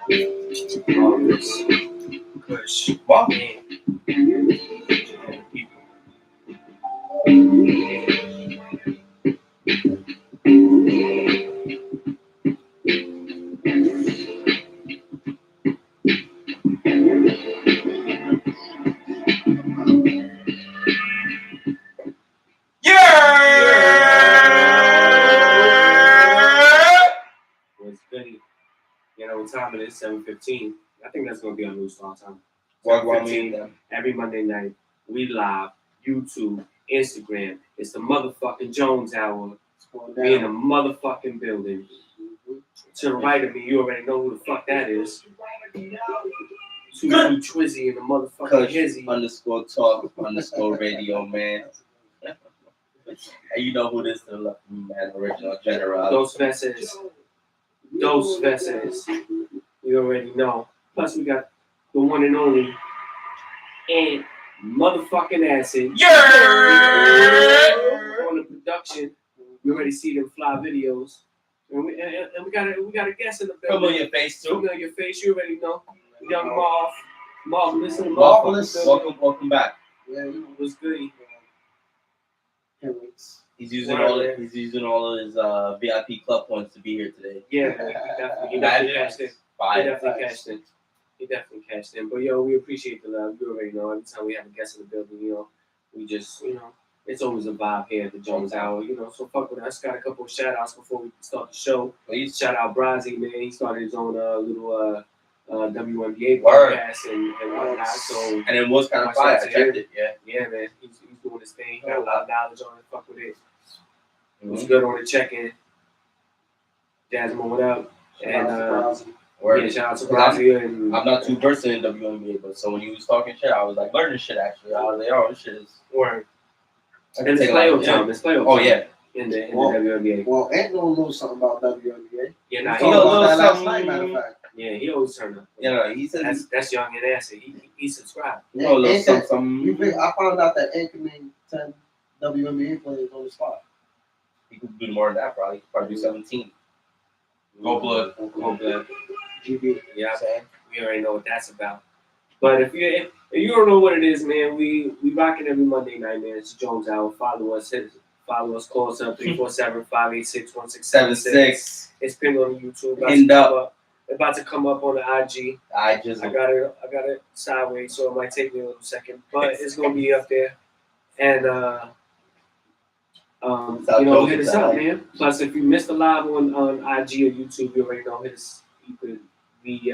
all this push. Wow. What's goody? You know what time it is? 7:15. I think that's gonna be our new start time. What 7:15 every Monday night. We live, YouTube, Instagram. It's the motherfucking Jones Hour. We in a motherfucking building. To the right of me, you already know who the fuck that is. Too Twizzy and the motherfucking Hizzy. _talk_radio, man. And you know who this is, man, original general. Dos veces. You already know. Plus, we got the one and only and motherfucking Acid. On the production, you already see them fly videos. And we got a guest in the building. Come on your face too. Come on your face, you already know. Young Marvelous. Welcome back. Yeah, what's good? He's using all of his VIP club points to be here today. Yeah, he definitely cashed in. He definitely cashed in. But yo, we appreciate the love. You already know. Every time we have a guest in the building, we just, it's always a vibe here at the Jones Hour, So fuck with us. Got a couple of shout outs before we start the show. Please shout out Brazzy, man. He started his own little WNBA podcast and whatnot. So and it was kind of fire. I checked it. Yeah, man. He's doing his thing. Got a lot of knowledge on it. Fuck with it. It was good on the check-in. Jasmine, what up? And shout out to Brazzy. I'm not too versed in WNBA, but so when you was talking shit, I was like learning shit actually. I was like, oh, this shit is word. And it's playoff time. It's playoff time. Oh yeah. In the WNBA. Well, Ant know something about WNBA. Yeah, nah, he knows that last night, matter of fact. Yeah, he always turn up. Yeah, he said that's young and Acid. He subscribed. Yeah, I found out that Ant can name 10 WNBA players on the spot. He could do more than that, probably. He could probably do 17. Go blood. GB. Yeah, we already know what that's about. But if you don't know what it is, man, we rocking every Monday night, man. It's Jones Hour. Follow us. Call us up 347-586-1676. It's pinned on YouTube. About to come up on the IG. I got it sideways, so it might take me a little second, but it's gonna be up there. And hit us up, man. Plus, if you missed the live on IG or YouTube, you already know you could we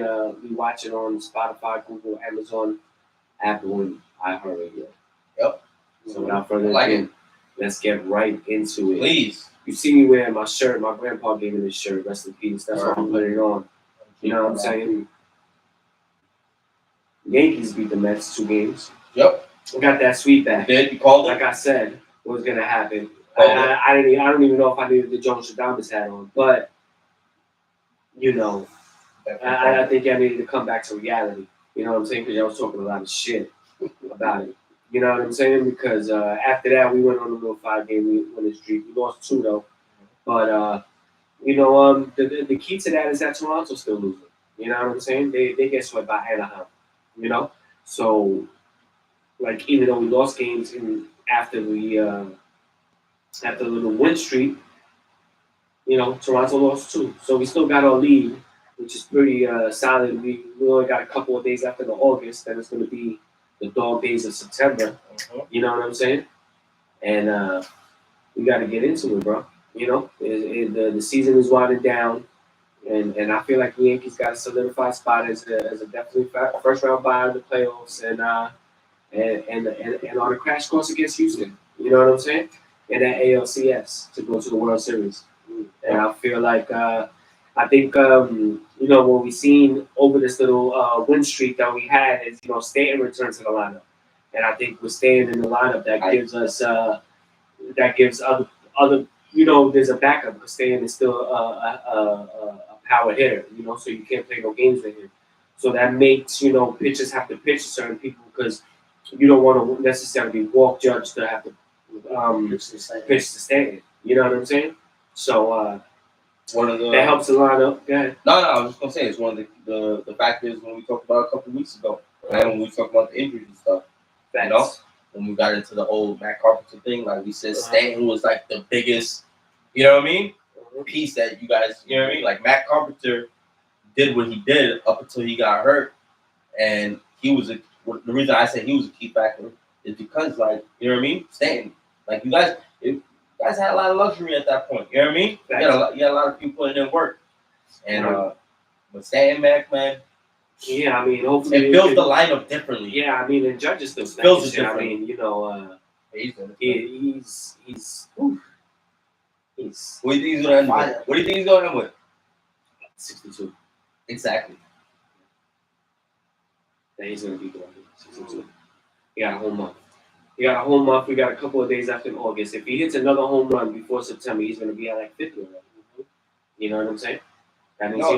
watch it on Spotify, Google, Amazon, Apple, and iHeartRadio. Yep. So without further ado, let's get right into it. Please. You see me wearing my shirt. My grandpa gave me this shirt. Rest in peace. That's why I'm putting it on. You know what I'm saying? Yankees beat the Mets 2 games. Yep. We got that sweep back. You called it? Like I said, what was gonna happen. I don't even know if I needed the Jones Stradamus hat on, but I think I needed to come back to reality. You know what I'm saying? Because I was talking a lot of shit about it. You know what I'm saying? Because after that, we went on a little 5-game winning streak. We lost 2 though, but the key to that is that Toronto's still losing. You know what I'm saying? They get swept by Anaheim. So like even though we lost games after the little win streak, Toronto lost 2. So we still got our lead, which is pretty solid. We only got a couple of days after the August, then it's going to be the dog days of September. You know what I'm saying? And we got to get into it, bro. The season is winding down, and I feel like the Yankees got a solidified spot as a definitely first round bye in the playoffs, and on a crash course against Houston. You know what I'm saying? And that ALCS to go to the World Series. And I feel like what we seen over this little win streak that we had is Stanton returned to the lineup, and I think with staying in the lineup that gives other there's a backup because Stanton is still a power hitter, so you can't play no games with him. So that makes pitchers have to pitch to certain people because you don't want to necessarily walk Judge to have to pitch to Stanton. You know what I'm saying? So one of the That helps the lineup. Go ahead. No, I was just gonna say it's one of the factors when we talked about a couple weeks ago, and when we talked about the injuries and stuff. Facts. You know, when we got into the whole Matt Carpenter thing, like we said, Stanton was like the biggest, you know what I mean, piece that you guys, you know what I mean, like Matt Carpenter did what he did up until he got hurt, and he was the reason I said he was a key factor is because, like, you know what I mean, Stanton, like you guys had a lot of luxury at that point, you know what I mean, you got a lot of people putting in work, and but Stanton back, man. Yeah, I mean, hopefully it fills the lineup differently. Yeah, I mean, and Judge is still fills it different. different. I mean, you know, he's. What do you think he's gonna end with? What do you think he's gonna end with? 62. Exactly. Yeah, he's gonna be good. 62. He got a whole month. We got a couple of days after in August. If he hits another home run before September, he's gonna be at like 50 already. You know what I'm saying? That means I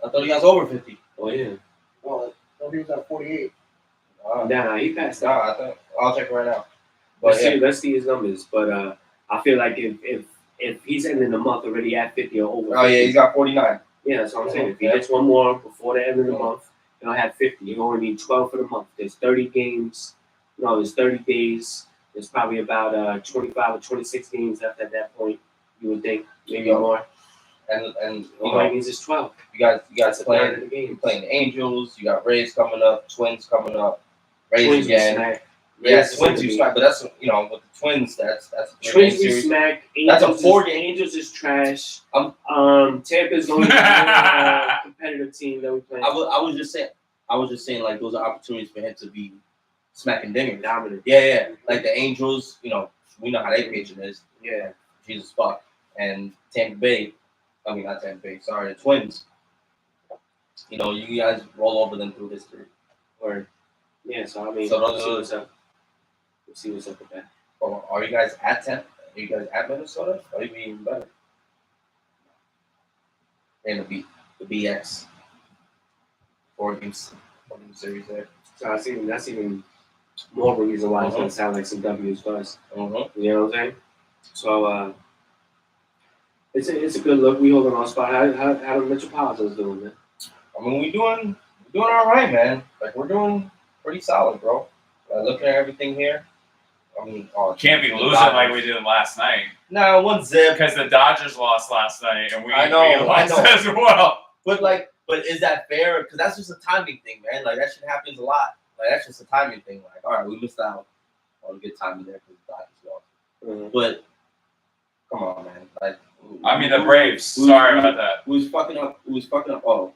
thought he has over 50. Oh yeah. Oh, I thought he was at 48. Nah, he passed that. I think I'll check right now. But let's see his numbers. But I feel like if he's ending the month already at 50 or over 50. Oh yeah, he's got 49. Yeah, that's what I'm saying. If he hits one more before the end of the month, he'll have 50. You only need 12 for the month. There's 30 games. No, there's 30 days. There's probably about 25 or 26 games left at that point. You would think maybe more. And all he needs is 12. You guys playing the Angels. You got Rays coming up. Twins coming up. Rays Twins again. Yes, Twins you smack, but that's with the Twins. That's Twins we smack. That's a 4 game. Angels is trash. Tampa's the only competitive team that we play. I was just saying like those are opportunities for him to be smacking dingers. Dominant. Yeah. Like the Angels, we know how they pitching is. Yeah. Jesus fuck. And Tampa Bay. I mean not Tampa Bay. Sorry, the Twins. You guys roll over them through history. Or yeah. So I mean, We'll see what's up with that. Oh, are you guys at 10? Are you guys at Minnesota? Are you even better? And the BX. 4 games series there. So that's even more of a reason why it's gonna sound like some W's for us. You know what I'm saying? So it's a good look. We hold on our spot. How the Metropolitans doing, man? I mean, we're doing all right, man. Like we're doing pretty solid, bro. Looking at everything here. I mean, can't be losing like we did last night. No, 1-0. Because the Dodgers lost last night, and we lost as well. But is that fair? Because that's just a timing thing, man. Like that shit happens a lot. Like that's just a timing thing. Like, all right, we missed out on good timing there because the Dodgers lost. But come on, man. Like, I mean, the Braves. Sorry about that. Who was fucking up? Oh,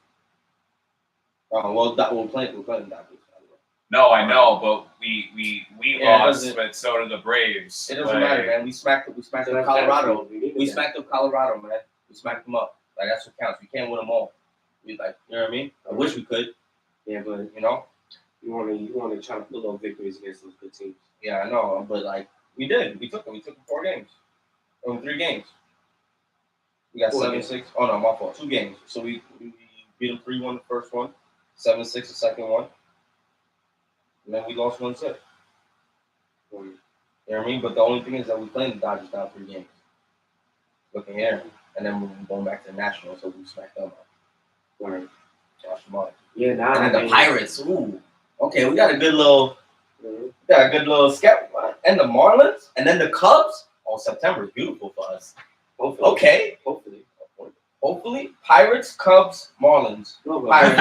well, we're playing the Dodgers. No, I know, but we lost, but so did the Braves. It doesn't matter, man. We smacked up Colorado. We smacked up Colorado, man. We smacked them up. Like that's what counts. We can't win them all. You know what I mean? I wish we could. Yeah, but you want to try to pull out victories against those good teams. Yeah, I know, but like we did. We took them. We took them 4 games. 3 games. We got 7-6. Oh no, my fault. 2 games. So we beat them 3-1 the first one, 7-6 the second one. And then we lost 1-6. You know what I mean? But the only thing is that we played the Dodgers down 3 games. Looking here. And then we're going back to the Nationals, so we smacked them up. Josh Martin. Yeah, and then the Pirates. Ooh. Okay, we got a good little scout. And the Marlins. And then the Cubs. Oh, September is beautiful for us. Hopefully. Okay. Hopefully. Pirates, Cubs, Marlins. No, Pirates,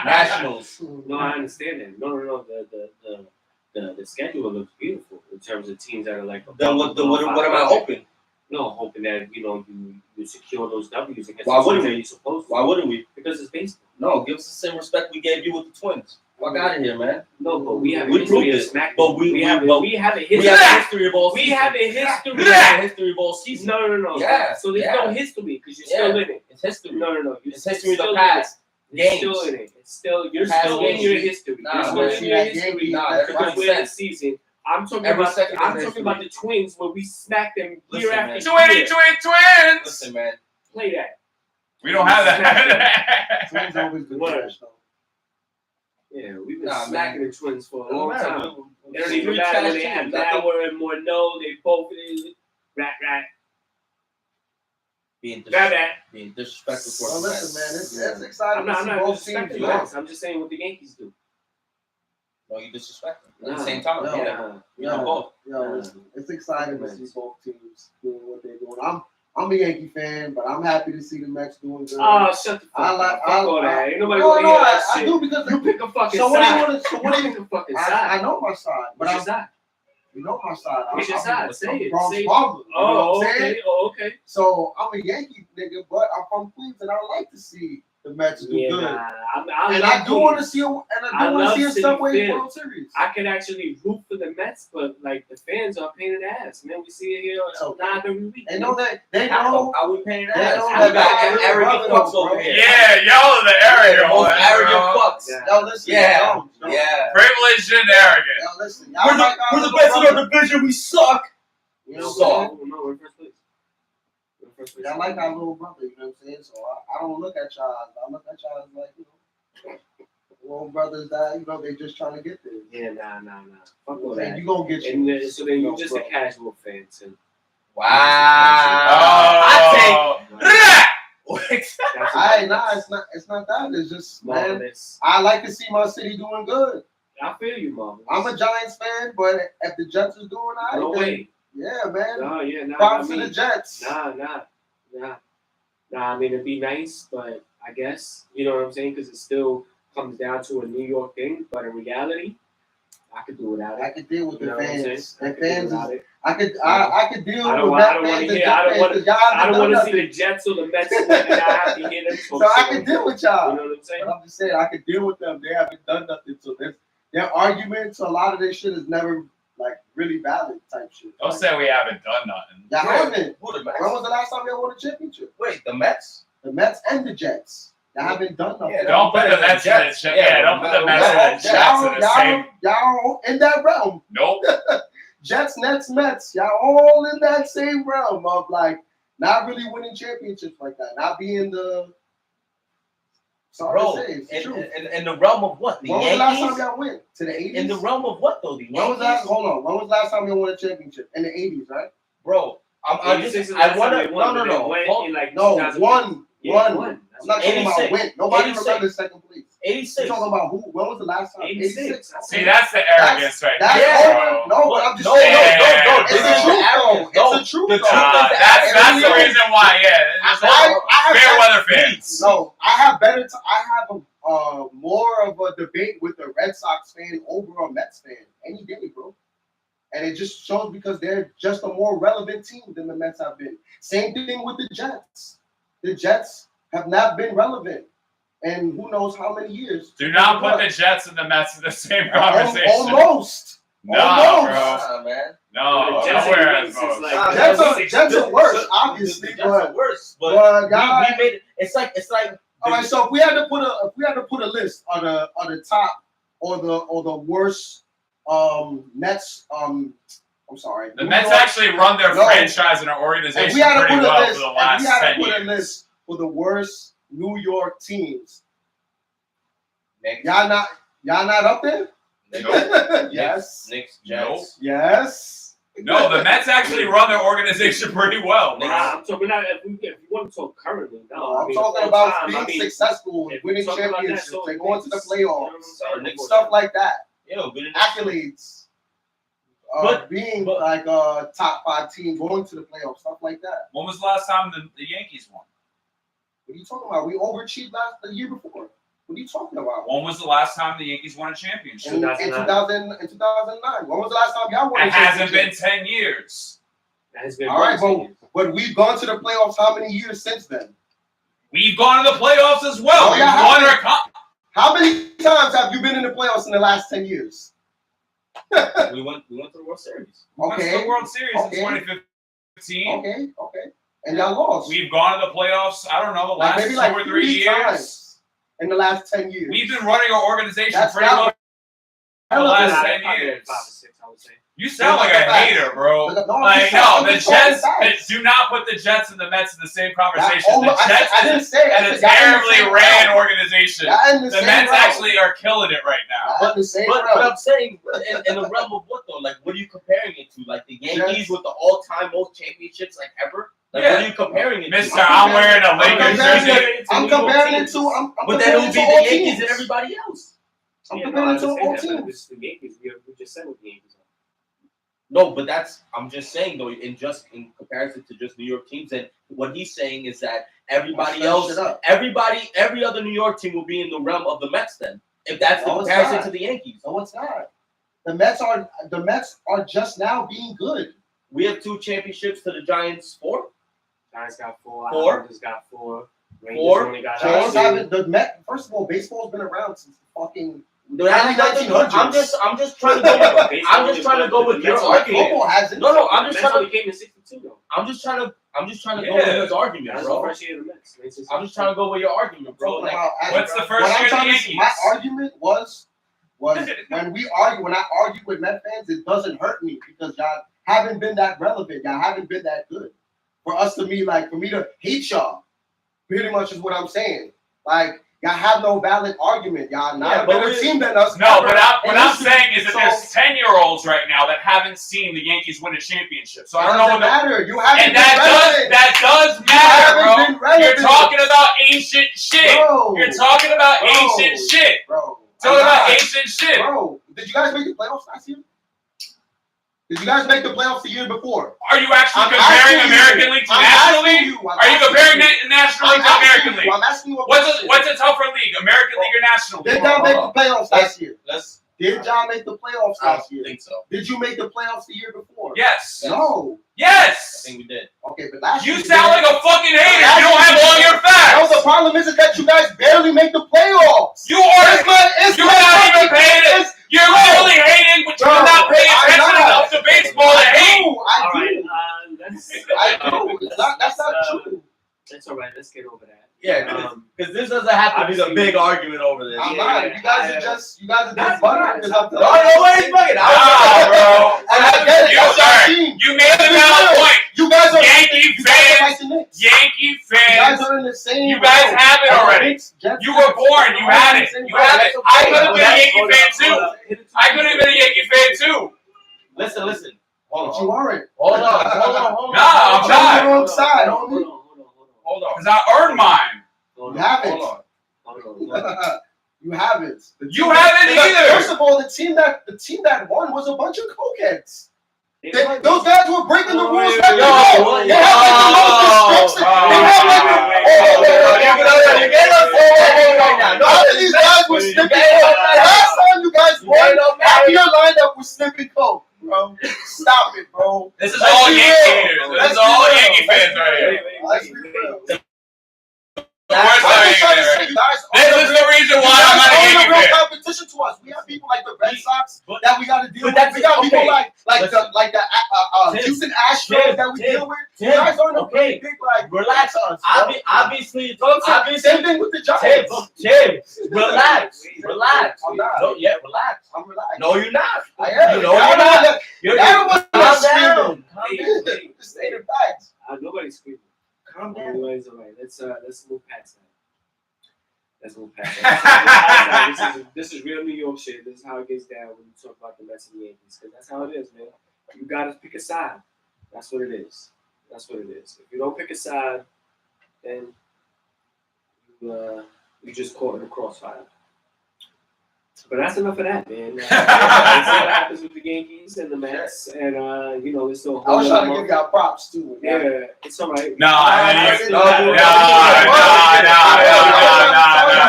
Nationals. No, I understand that. No. The schedule looks beautiful in terms of teams that are like. Then what am I hoping? No, hoping that you secure those W's against Why the wouldn't teams we? that you're supposed to. Why wouldn't we? Because it's baseball. No, give us the same respect we gave you with the Twins. Fuck out of here, man. No, but we have a history of smacking. But we have a history. We have a history of all season. We have a history of all season. No. Yeah. So there's no history because you're still in it. It's history. No. It's history of the past. You're still in it. You're still in your history. You're still in your history because we're in the season. I'm talking about the Twins where we smacked them year after year. Twins! Listen, man. Play that. We don't have that. Twins always been trash, though. Yeah, we've been smacking the Twins for a long time. It don't Three even matter when they trash have teams. Bauer and Morneau. They both rat. being Bad. disrespectful Well, for the listen, Mets. man, it's exciting I'm to see not both teams. disrespecting the You Mets. I'm just saying what the Yankees do. No, you disrespect them. At Nah. the same time, No. yeah. You know both. listen, it's exciting to Mets. see both teams doing what they're doing. I'm a Yankee fan, but I'm happy to see the Mets doing good. Oh, shut the fuck I like- up. Fuck all that. Ain't nobody No, want to no, hear that I shit. do because You pick a fucking so what do you side. want to? So what do You you? pick a fucking side. I know my side, but What's your side? you know my side. What's your side? Say it. Bronx Say it. Farmer, you know Oh, what I'm saying? okay. Oh, okay. So I'm a Yankee nigga, but I'm from Queens, and I like to see the Mets do Yeah, good. nah. And I do want to see a City Subway Field. World Series. I could actually root for the Mets, but like the fans are a pain in the ass, man. We see it here live every week. They know that. They How know. are we paying They that? know We got that- arrogant brother, fucks over bro. here. Yeah, y'all are the arrogant Most ones, arrogant bro. fucks. Yeah. Yo, listen. Yeah. Don't. Yeah. Privileged and arrogant. Yo, listen. Y'all like our We're the little best in brother. our division. We suck. You know what I'm So- saying? No, we're in first place. We're in first place. Y'all like our little brother. You know what I'm saying? So I don't look at y'all. I look at y'all as like, little brothers that they just trying to get there. Yeah, nah. Fuck all Hey, that. you gonna get you. And then, so then you're just bro. a casual fan, too. Wow. Oh. That's It's not that. It's just, man, marvelous. I like to see my city doing good. I feel you, Marvelous. I'm a Giants fan, but if the Jets is doing all No right, then, way. yeah, man. No, yeah, nah. Props I to mean, the Jets. Nah. I mean, it'd be nice, but I guess, you know what I'm saying? Because it still comes down to a New York thing. But in reality, I could do without I it. could deal with You the know what I'm fans. saying? The fans is, without it. I could deal I don't with want that to fans hear. and I Jet don't fans want 'cause y'all I haven't don't done want to see nothing. the Jets or the Mets win, and I have to hear them. So I can deal with y'all. You know what I'm saying? But I'm just saying, I could deal with them. They haven't done nothing. So their arguments, a lot of their shit is never like really valid type shit. Don't say we haven't done nothing. Y'all haven't. Who the When Mets? was the last time y'all won a championship? Wait, the Mets? The Mets and the Jets. Y'all haven't done nothing. Yeah, Don't put the Mets in the Jets. Jets. Yeah, don't put the Mets and the Jets in the same. Y'all in that realm. Nope. Jets, Nets, Mets. Y'all all in that same realm of like not really winning championships like that. Not being the. Sorry Bro, to say, it's the truth. in the realm of what? The When was the last time Yankees? y'all went? To the 80s? In the realm of what though? The Yankees? When was that? Hold on. When was the last time you won a championship? In the 80s, right? Bro, I want to. No, one. One. I'm not talking about 86. win. Nobody 86. remembers second place. 86. You're talking about who? When was the last time? 86. See, that's the arrogance right That's there. over. No, but I'm just No, saying. no. It's This the is truth, the though. arrogance. No, It's the truth, the though. truth is That's the reason why. Yeah, it's I fair have weather fans. No, I have better. I have more of a debate with the Red Sox fan over a Mets fan any day, bro. And it just shows because they're just a more relevant team than the Mets have been. Same thing with the Jets. The Jets have not been relevant, and who knows how many years. Do not put the Jets and the Mets in the same conversation. Almost. No, Almost. bro. Man. No, The Jets nowhere and the as Yankees is most. like- Jets are worse, obviously, The Jets are worse, but but guys. we made it. It's like. All right, so if we had to put a list on the top or the worst Mets I'm sorry. The New Mets York- actually run their No. franchise and their If organization we had to pretty put a well list, for the if last we had 10 to put a years. list for the worst New York teams, Knicks, y'all not up there? Nope. Yes. Knicks, Jets. Yes. No, the Mets actually run their organization pretty well, bro. I'm talking about if you want to talk currently. No, I'm I mean, talking all about time, being successful, if winning you talk about that, championships, so they going to the Knicks, you know what I'm playoffs, saying? stuff like that. Yo, good enough. Accolades. Being but- like a top 5 team, going to the playoffs, stuff like that. When was the last time the Yankees won? What are you talking about? We overachieved the year before. What are you talking about? When was the last time the Yankees won a championship? In 2009. When was the last time y'all won? It hasn't been 10 years. That has been All right, more than but we've gone to the playoffs how many years since then? We've gone to the playoffs as well. Oh, We've yeah, won our cup. How many times have you been in the playoffs in the last 10 years? We went to the World Series. We went to Okay. the World Series in 2015. Okay. And y'all lost. We've gone to the playoffs, I don't know, the last maybe 2 or 3 3 years. times in the last 10 years. We've been running our organization That's pretty not well for the last Probably 10 years. 5 or 6, I would say. You sound like Look a at that. hater, bro. I'm The just talking Jets, facts. do not put the Jets and the Mets in the same conversation. Oh, The Jets I didn't say and it. a terribly ran organization. The Mets actually are killing it right now. But I'm saying, in the realm of what though? Like, what are you comparing it to? Like the Yankees Jets. with the all-time most championships like ever? Like, Yeah. what are you comparing it to? Mister, I'm wearing a Lakers jersey. I'm comparing it to. But then it would be the Yankees and everybody else. I'm comparing it to all teams. It's the Yankees. We just said what the Yankees are. No, but I'm just saying though, in comparison to just New York teams, and what he's saying is that everybody else, every other New York team will be in the realm of the Mets then. If that's the comparison to the Yankees. No, it's not. The Mets are just now being good. We have 2 championships to the Giants 4. Giants got 4. 4. Islanders got 4. Rangers 4. only got Giants 2. haven't. The Met. First of all, baseball's been around since fucking. I'm just trying to go. I'm just trying to go with your argument. Football hasn't. No, I'm just trying to. Came in 62 though. I'm just trying to go with his argument, That's bro. the first year of the Mets. I'm just trying to go with your argument, bro. Like, what's the first year of the Yankees? My argument was when I argue with Met fans, it doesn't hurt me because y'all haven't been that relevant. Y'all haven't been that good. For me to hate y'all, pretty much is what I'm saying. Like, y'all have no valid argument. Y'all not a better team than us. No, but what I'm saying is that there's 10-year-olds right now that haven't seen the Yankees win a championship. So I don't know what matter. You haven't and that does matter, bro. You're talking about ancient shit. Bro. You're talking about ancient shit. Bro. Talking about ancient shit. Bro, did you guys make the playoffs last year? Did you guys make the playoffs the year before? Are you actually comparing American League to National League? Are you comparing National League to American League? I'm asking you what's a tougher league, American League or National League? Did y'all make the playoffs last year? Did y'all make the playoffs last year? I think so. Did you make the playoffs the year before? Yes. No. Yes. I think we did. Okay, but last year. You sound like a fucking hater. You don't have all your facts. No, the problem is that you guys barely make the playoffs. You're not even paying it. You're literally hating, but you're not paying attention enough to baseball to hate. I do. That's not true. That's all right. Let's get over that. Yeah, because this doesn't have to be the big argument over this. I'm not. You guys are just buttering because I'm. No, nobody's bugging. Bro. And I get it. That's our team. You made a valid point. You guys are Yankee fans. Yankee fans. You guys are in the same. You guys have it already. You were born. You had it. You had it. I could have been a Yankee fan too. I could have been a Yankee fan too. Listen. But you aren't. Hold on. No, I'm You're on not. the wrong side, homie. Hold on. Because I earned mine. You haven't. Hold on. You haven't. You haven't either. First of all, the team that won was a bunch of cokeheads. Those guys were breaking the rules. They had like the most restrictions. These guys were snipping coke. Last time you guys won, half your lineup was snipping coke, bro. Stop it, bro. This is all Yankee haters. This is all Yankee fans right here. Let's be real. Worst I'm just Yankee trying to fan. say, you guys This is the reason why I'm not a are Yankee a real fan. competition to us. We have people like the Red Sox that we got to deal with. But We got people okay. like the Tim, Houston Astros that we deal with. You guys aren't a big like Relax. us. Obviously, Same thing with the Giants. Tim, relax. I'm not. No, yeah, relax. I'm relaxed. No, you're not. I am. No, you're not. Everyone's Calm screaming. down. Just say the facts. Nobody's screaming. Calm down. Everybody's all right. Let's move past that. This is real New York shit. This is how it gets down when you talk about the Mets and the Yankees. Because that's how it is, man. You gotta pick a side. That's what it is. If you don't pick a side, then you just caught in the crossfire. But that's enough of that, man. That's what happens with the Yankees and the Mets, and it's still. I was trying to give y'all props too. Yeah, it's all right. No. You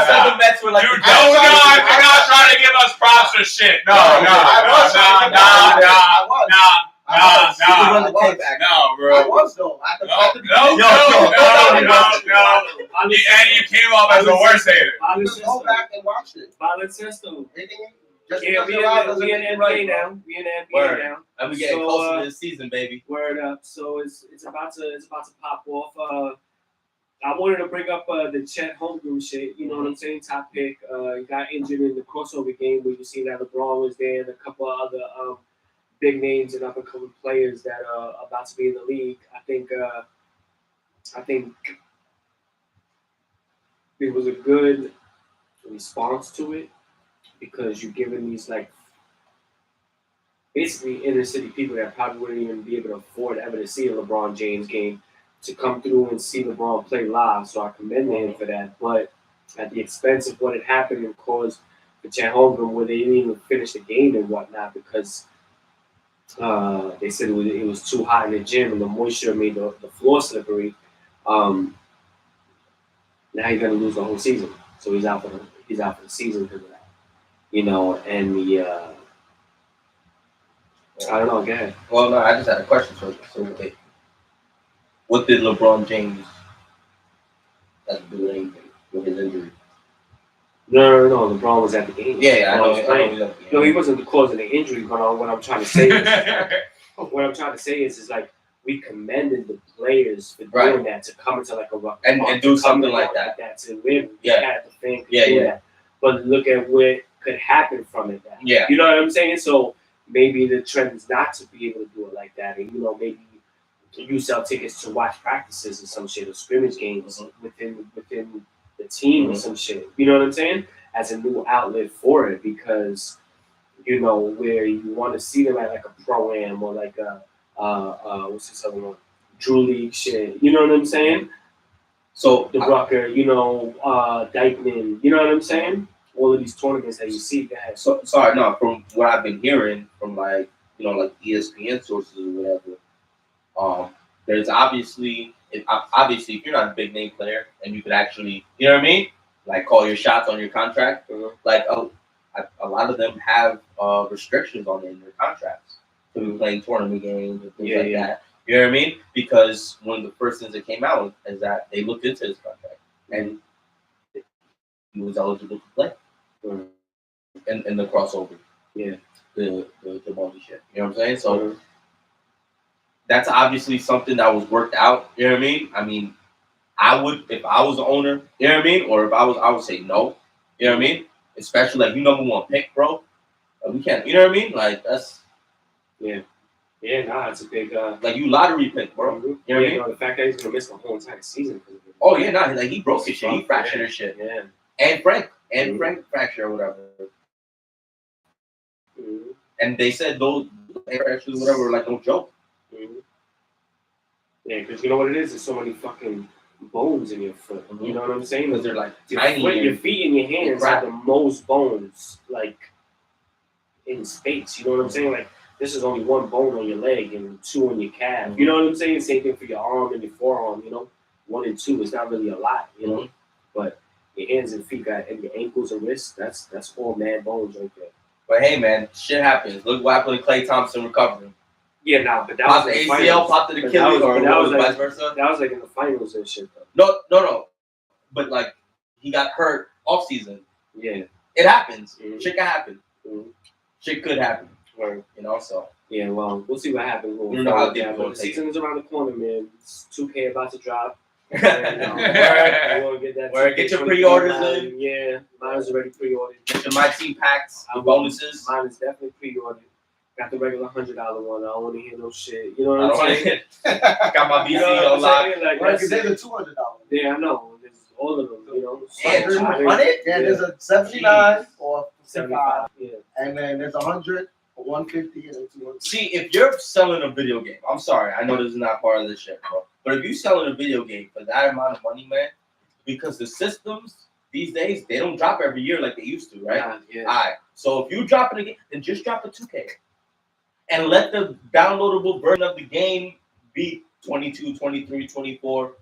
said the Mets were like. You're not trying to give us props for shit. No, bro. I was though. No. And you came off as the worst hater. Just go back and watch it. Violent system. Yeah, We in NBA now. And we getting closer to the season, baby. Word up. So it's about to pop off. I wanted to bring up the Chet Holmgren shit. You know what I'm saying? Top pick. He got injured in the crossover game where you see that LeBron was there and a couple of other big names and up-and-coming players that are about to be in the league. I think it was a good response to it because you're giving these basically inner city people that probably wouldn't even be able to afford ever to see a LeBron James game to come through and see LeBron play live, so I commend him for that. But at the expense of what had happened and caused the Chet Holmgren, where they didn't even finish the game and whatnot because they said it was too hot in the gym and the moisture made the floor slippery. Now he's gonna lose the whole season, so he's out for the season because of that. You know, and the I don't know. Go ahead. Well, no, I just had a question for you. So, wait, what did LeBron James have to do with anything with his injury? No. LeBron was at the game. Yeah, I know. No, he wasn't the cause of the injury. But what I'm trying to say is like we commended the players for doing that to come into like a and do something like that. To win. Had the fan do that. But look at what could happen from it. Yeah. You know what I'm saying? So maybe the trend is not to be able to do it like that, and maybe you sell tickets to watch practices or some shit or scrimmage games within the team or some shit. You know what I'm saying? As a new outlet for it, because where you want to see them at like a pro-am or like a what's this other one? Drew League shit. You know what I'm saying? So the Rucker, Dykeman. You know what I'm saying? All of these tournaments that you see, guys. So sorry, no. From what I've been hearing from like ESPN sources or whatever, there's obviously if you're not a big name player and you could actually, you know what I mean, like call your shots on your contract, like a lot of them have restrictions on it in their contracts to be playing tournament games and things like that. You know what I mean? Because one of the first things that came out is that they looked into his contract and he was eligible to play in the crossover. Yeah, the money shit. You know what I'm saying? So that's obviously something that was worked out. You know what I mean? I would, if I was the owner, you know what I mean? Or if I would say no. You know what I mean? Especially like number one pick, bro. We can't. You know what I mean? Like that's it's a big like you lottery pick, bro. You know what I mean? The fact that he's gonna miss the whole entire season. Like he broke his shit. He fractured his shit. Yeah. And Frank fractured or whatever. And they said those fractures, whatever, were like no joke. Yeah, because you know what it is? There's so many fucking bones in your foot. You know what I'm saying? Because they're like tiny. Your feet and your hands have the most bones, like in space. You know what I'm saying? Like this is only one bone on your leg and two on your calf. You know what I'm saying? Same thing for your arm and your forearm. 1 and 2 is not really a lot. But your hands and feet and your ankles and wrists. That's all mad bones right there. But hey, man, shit happens. Look what happened to Klay Thompson recovering. Yeah, but that was the ACL, finals. popped to the Achilles, or that was like, vice versa. That was like in the finals and shit, though. No. But like he got hurt off season. Yeah, it happens. Shit can happen. Shit could happen. Right. So. Yeah, well, we'll see what happens. We don't know how deep the season is around the corner, man. It's 2K about to drop. Get your pre-orders in. Yeah, mine's already pre-ordered. Get your My Team packs, the bonuses. Mine is definitely pre-ordered. Got the regular $100 one. I don't want to hear no shit. You know what I'm saying? Got my VC on lock. Because there's a $200. Yeah, I know. There's all of them. Yeah, 200. Yeah, there's a 79 or 75. Yeah, and then there's 100. 150 and 200. See, if you're selling a video game, I'm sorry, I know this is not part of this shit, bro. But if you're selling a video game for that amount of money, man, because the systems these days, they don't drop every year like they used to, right? Yeah. All right. So if you drop it again, then just drop a 2K. And let the downloadable version of the game be 22, 23, 24.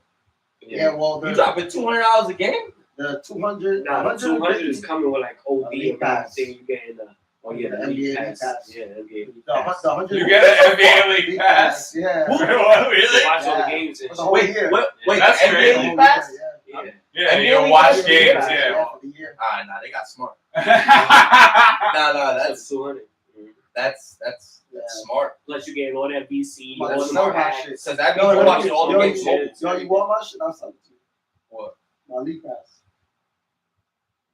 Yeah, well, you drop it $200 a game? The 200. Nah, the 200 is coming with like OD and pass. Thing you get in the. Oh yeah, the NBA pass. Yeah, NBA pass. The 100. You get an NBA League pass? Yeah. Really? Watch all the games and shit. Wait, that's NBA League pass? Yeah, you can watch games, yeah. Nah, they got smart. Nah, that's 200. That's smart. Plus you get all that VC, all That's the smart packs. shit. So that means you're watching all the games. You want my shit? I'll sell it to you. What? My league pass.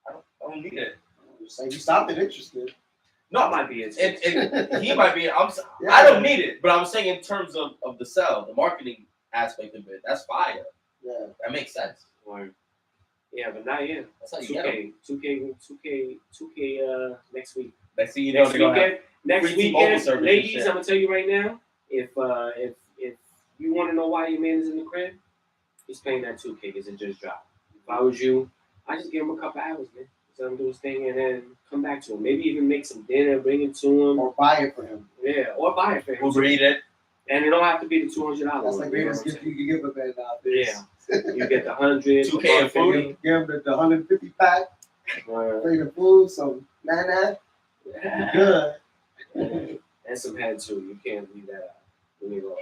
I don't need it. So you sounded interested. No, it might be it. He might be. I don't need it, but I'm saying in terms of the sell, the marketing aspect of it, that's fire. Yeah, that makes sense. Yeah, but not yet. That's how you get them. 2K next week. Next thing you know, they're gonna have next free weekend, mobile service ladies, I'm gonna tell you right now, if You want to know why your man is in the crib? He's playing that 2K because it just dropped. If I was you, I just give him a couple hours, man. Let him do his thing and then come back to him. Maybe even make some dinner, bring it to him. Or buy it for him. Yeah, or buy it for him. Uber eat it. And it don't have to be the $200. That's the greatest gift you can give a man nowadays. Yeah. You get the 100. 2K and food. Give him the 150 pack, bring the food, some nana. Good. And some head too. You can't leave that out. You need all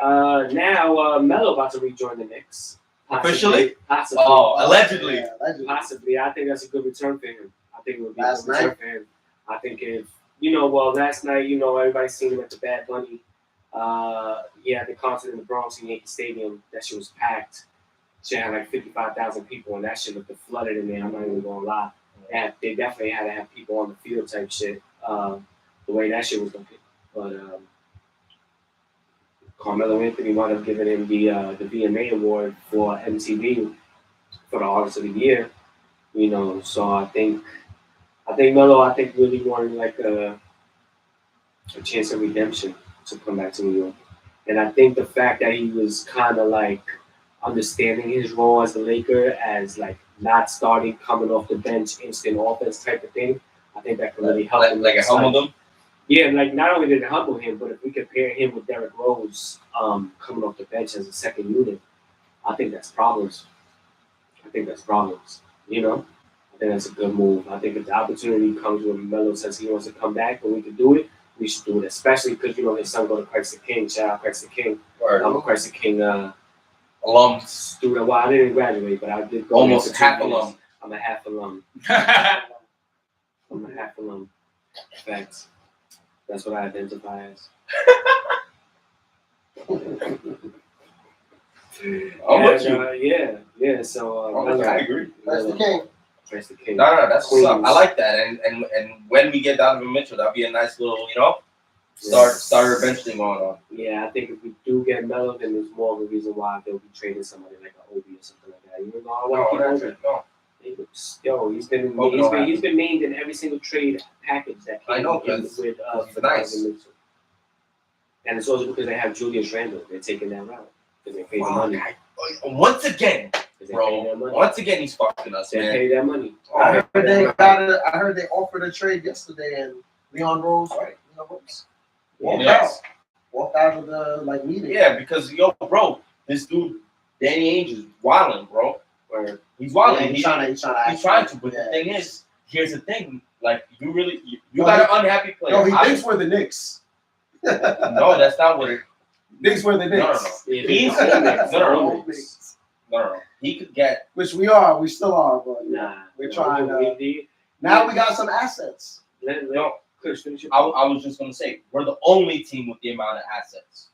that. Now Melo about to rejoin the Knicks. Officially? Possibly. Oh, allegedly. Yeah, allegedly. Possibly. I think that's a good return for him. I think it would be Last a good return night? for him. I think if last night, everybody's seen him at the Bad Bunny. He had the concert in the Bronx in Yankee Stadium. That shit was packed. Shit had like 55,000 people, and that shit looked flooded in there. I'm not even gonna lie. They definitely had to have people on the field type shit. The way that shit was looking. But Carmelo Anthony wound up giving him the VMA award for MTV for the Artist of the Year. So I think Melo really wanted like a chance of redemption to come back to New York. And I think the fact that he was kind of like understanding his role as a Laker as like not starting, coming off the bench, instant offense type of thing, I think that could really help him. Like a humble them. Yeah, like not only did it humble him, but if we compare him with Derrick Rose coming off the bench as a second unit, I think that's problems. I think that's a good move. I think if the opportunity comes when Melo says he wants to come back and we can do it, we should do it, especially because his son go to Christ the King. Shout out Christ the King. I'm a Christ the King alum student. Well, I didn't graduate, but I did go almost half alum. I'm a half alum. Facts. That's what I identify as. Yeah. So I agree. That's the king. Christ the King. No, that's what's up. I like that. And when we get Donovan Mitchell, that'll be a nice little, starter bench thing going on. Yeah, I think if we do get Melo, then there's more of a reason why they'll be trading somebody like an Obi or something like that. Even though I want to keep Obi. No. He's been named in every single trade package that came with nice. Mitchell. And it's also because they have Julius Randle. They're taking that route because they pay the money. Once again, bro. Once again, he's fucking us, they man. pay that money. I heard they offered a trade yesterday, and Leon Rose, right? Walked out of the meeting. Yeah, because bro, this dude Danny Ainge is wilding, bro. Where he's wilding. Yeah, he's trying to. But the thing is, here's the thing. Like you got an unhappy player. No, he thinks we're the Knicks. No, that's not what it. Thinks we're the Knicks. No. He could get. Which we are. We still are, but we're trying. Now we got some assets. Chris, finish it. I was just gonna say we're the only team with the amount of assets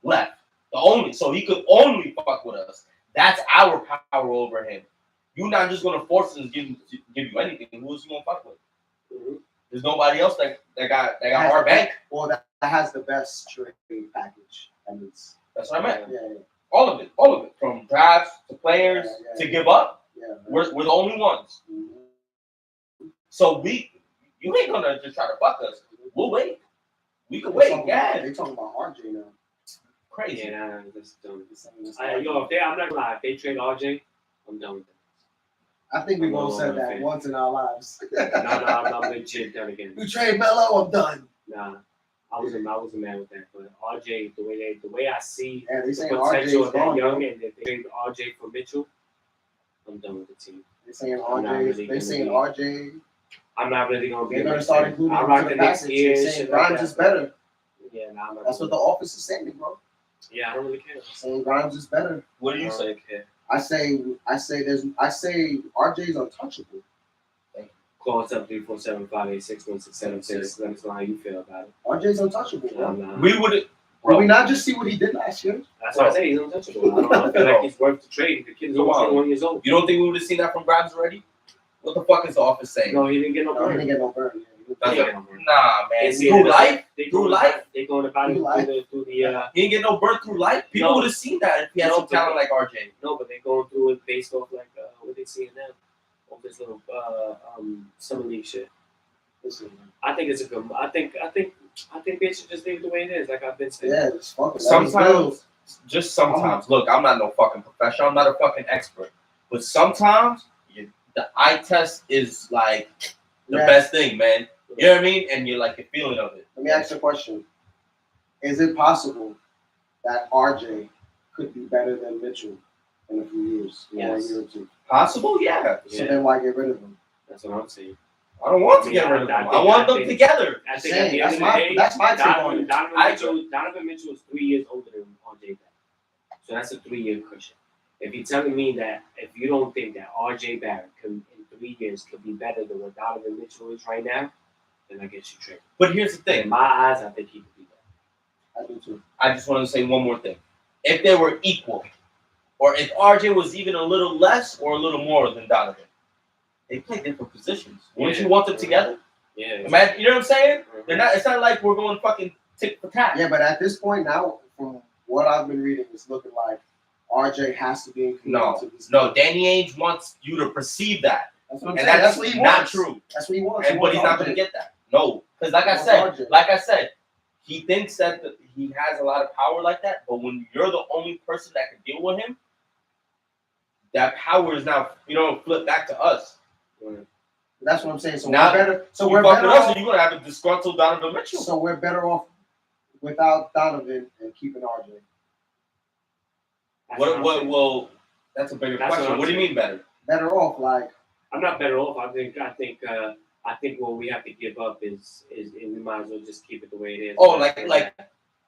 left. The only, so he could only fuck with us. That's our power over him. You're not just gonna force us to give you anything. Who is he gonna fuck with? Mm-hmm. There's nobody else that got our bank. Well, that has the best trade package. That's what I meant. Yeah. All of it, from drafts to players to give up. Yeah, we're the only ones. Mm-hmm. So you ain't gonna just try to fuck us. We'll wait. We can wait. They talking about RJ now. Crazy. Yeah, that's dumb. I'm not gonna lie. If they trade RJ, I'm done with that. I think we both said that once in our lives. No, I'm legit done again. You trade Melo, I'm done. Nah, I was a man with that. But RJ, the way I see they the saying potential RJ of that young, and if they trade RJ for Mitchell, I'm done with the team. They're saying RJ. I'm not really gonna be. They're gonna start including him in the passage. They're saying Grimes is better. Yeah, that's what the office is saying, bro. Yeah, I don't really care. Saying Grimes is better. What do you say? I say RJ's untouchable. Call us up 347-586-1676. Let us know how you feel about it. RJ's untouchable. We would. Did we not just see what he did last year? That's what I say. He's untouchable. I feel like he's worth the trade. The kid's only 21 years old. You don't think we would have seen that from Grimes already? What the fuck is the office saying? No, he didn't get no burn. He didn't get no burn. Nah, man. Through life? They going about it through the. He didn't get no burn through life? People would have seen that if he had some talent like RJ. No, but they're going through it based off like what they seeing now. Off this little summer league shit. I think it's a good. I think I think they should just leave it the way it is, like I've been saying. Yeah, just fucking let us build. Sometimes. Look, I'm not no fucking professional. I'm not a fucking expert. But sometimes the eye test is like the best thing, man. You know what I mean? And you're like the feeling of it. Let me ask you a question. Is it possible that RJ could be better than Mitchell in a few years? Or a year or two? Possible? Yeah. So then why get rid of him? That's what I'm saying. I don't want to get rid of them. I want them together. I think at the end of the day, that's my take on it. Donovan Mitchell is 3 years older than RJ Barrett. So that's a 3-year cushion. If you're telling me that if you don't think that RJ Barrett in 3 years could be better than what Donovan Mitchell is right now, then I guess you tripping. But here's the thing. In my eyes, I think he could be better. I do too. I just want to say one more thing. If they were equal, or if RJ was even a little less or a little more than Donovan, they play different positions. Wouldn't you want them together? Yeah. Imagine, you know what I'm saying? They're not. It's not like we're going fucking tick for tat. Yeah, but at this point now, from what I've been reading, it's looking like RJ has to be included to this. No, Danny Ainge wants you to perceive that. That's what I'm and saying. that's what he not wants. true. That's what he wants. But he's not going to get that. No, because like I said, he thinks that he has a lot of power like that. But when you're the only person that can deal with him, that power is now flipped back to us. That's what I'm saying. So now, we're better. So we're better off. So you're gonna have a disgruntled Donovan Mitchell. So we're better off without Donovan and keeping RJ. Well, that's a bigger question. What do you mean better? Better off, like I'm not better off. I think what we have to give up is we might as well just keep it the way it is. Oh, like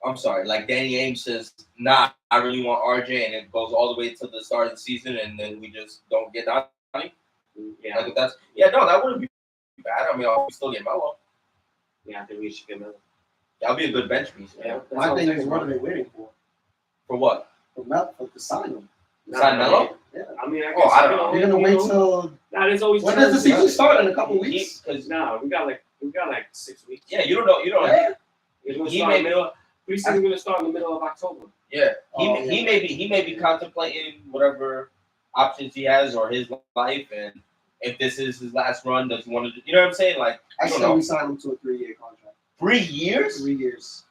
I'm sorry, like Danny Ainge says, nah, I really want RJ, and it goes all the way to the start of the season, and then we just don't get Donnie. Yeah, no, that wouldn't be bad. I mean, we still get Melo. Yeah, I think we should get Melo. That'll be a good bench piece. Yeah, my thing is, what are they waiting for? For what? For Melo to sign him. Sign Melo? Yeah. I mean, I guess I don't know. You're gonna wait till. There's always. When does the season start? In a couple weeks? Because we got like 6 weeks. Yeah, you don't know. Yeah. It's gonna start in the middle. Preseason gonna start in the middle of October. Yeah, he may be contemplating whatever options he has or his life, and if this is his last run, does he want to? You know what I'm saying? Like I say we sign him to a 3-year contract. 3 years? 3 years.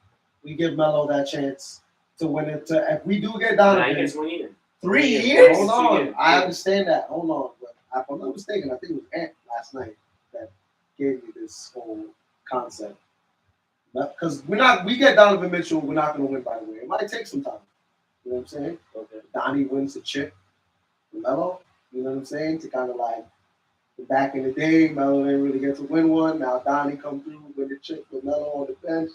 We give Melo that chance to win it. If we do get Donovan, he gets 1 year. 3 years? Hold on, I understand that. Hold on, but if I'm not mistaken, I think it was Ant last night that gave me this whole concept. Because we get Donovan Mitchell, we're not going to win by the way. It might take some time. You know what I'm saying? Okay. Donnie wins the chip for Melo. You know what I'm saying? To kind of like, back in the day, Melo didn't really get to win one. Now Donnie come through with the chip with Melo on the bench.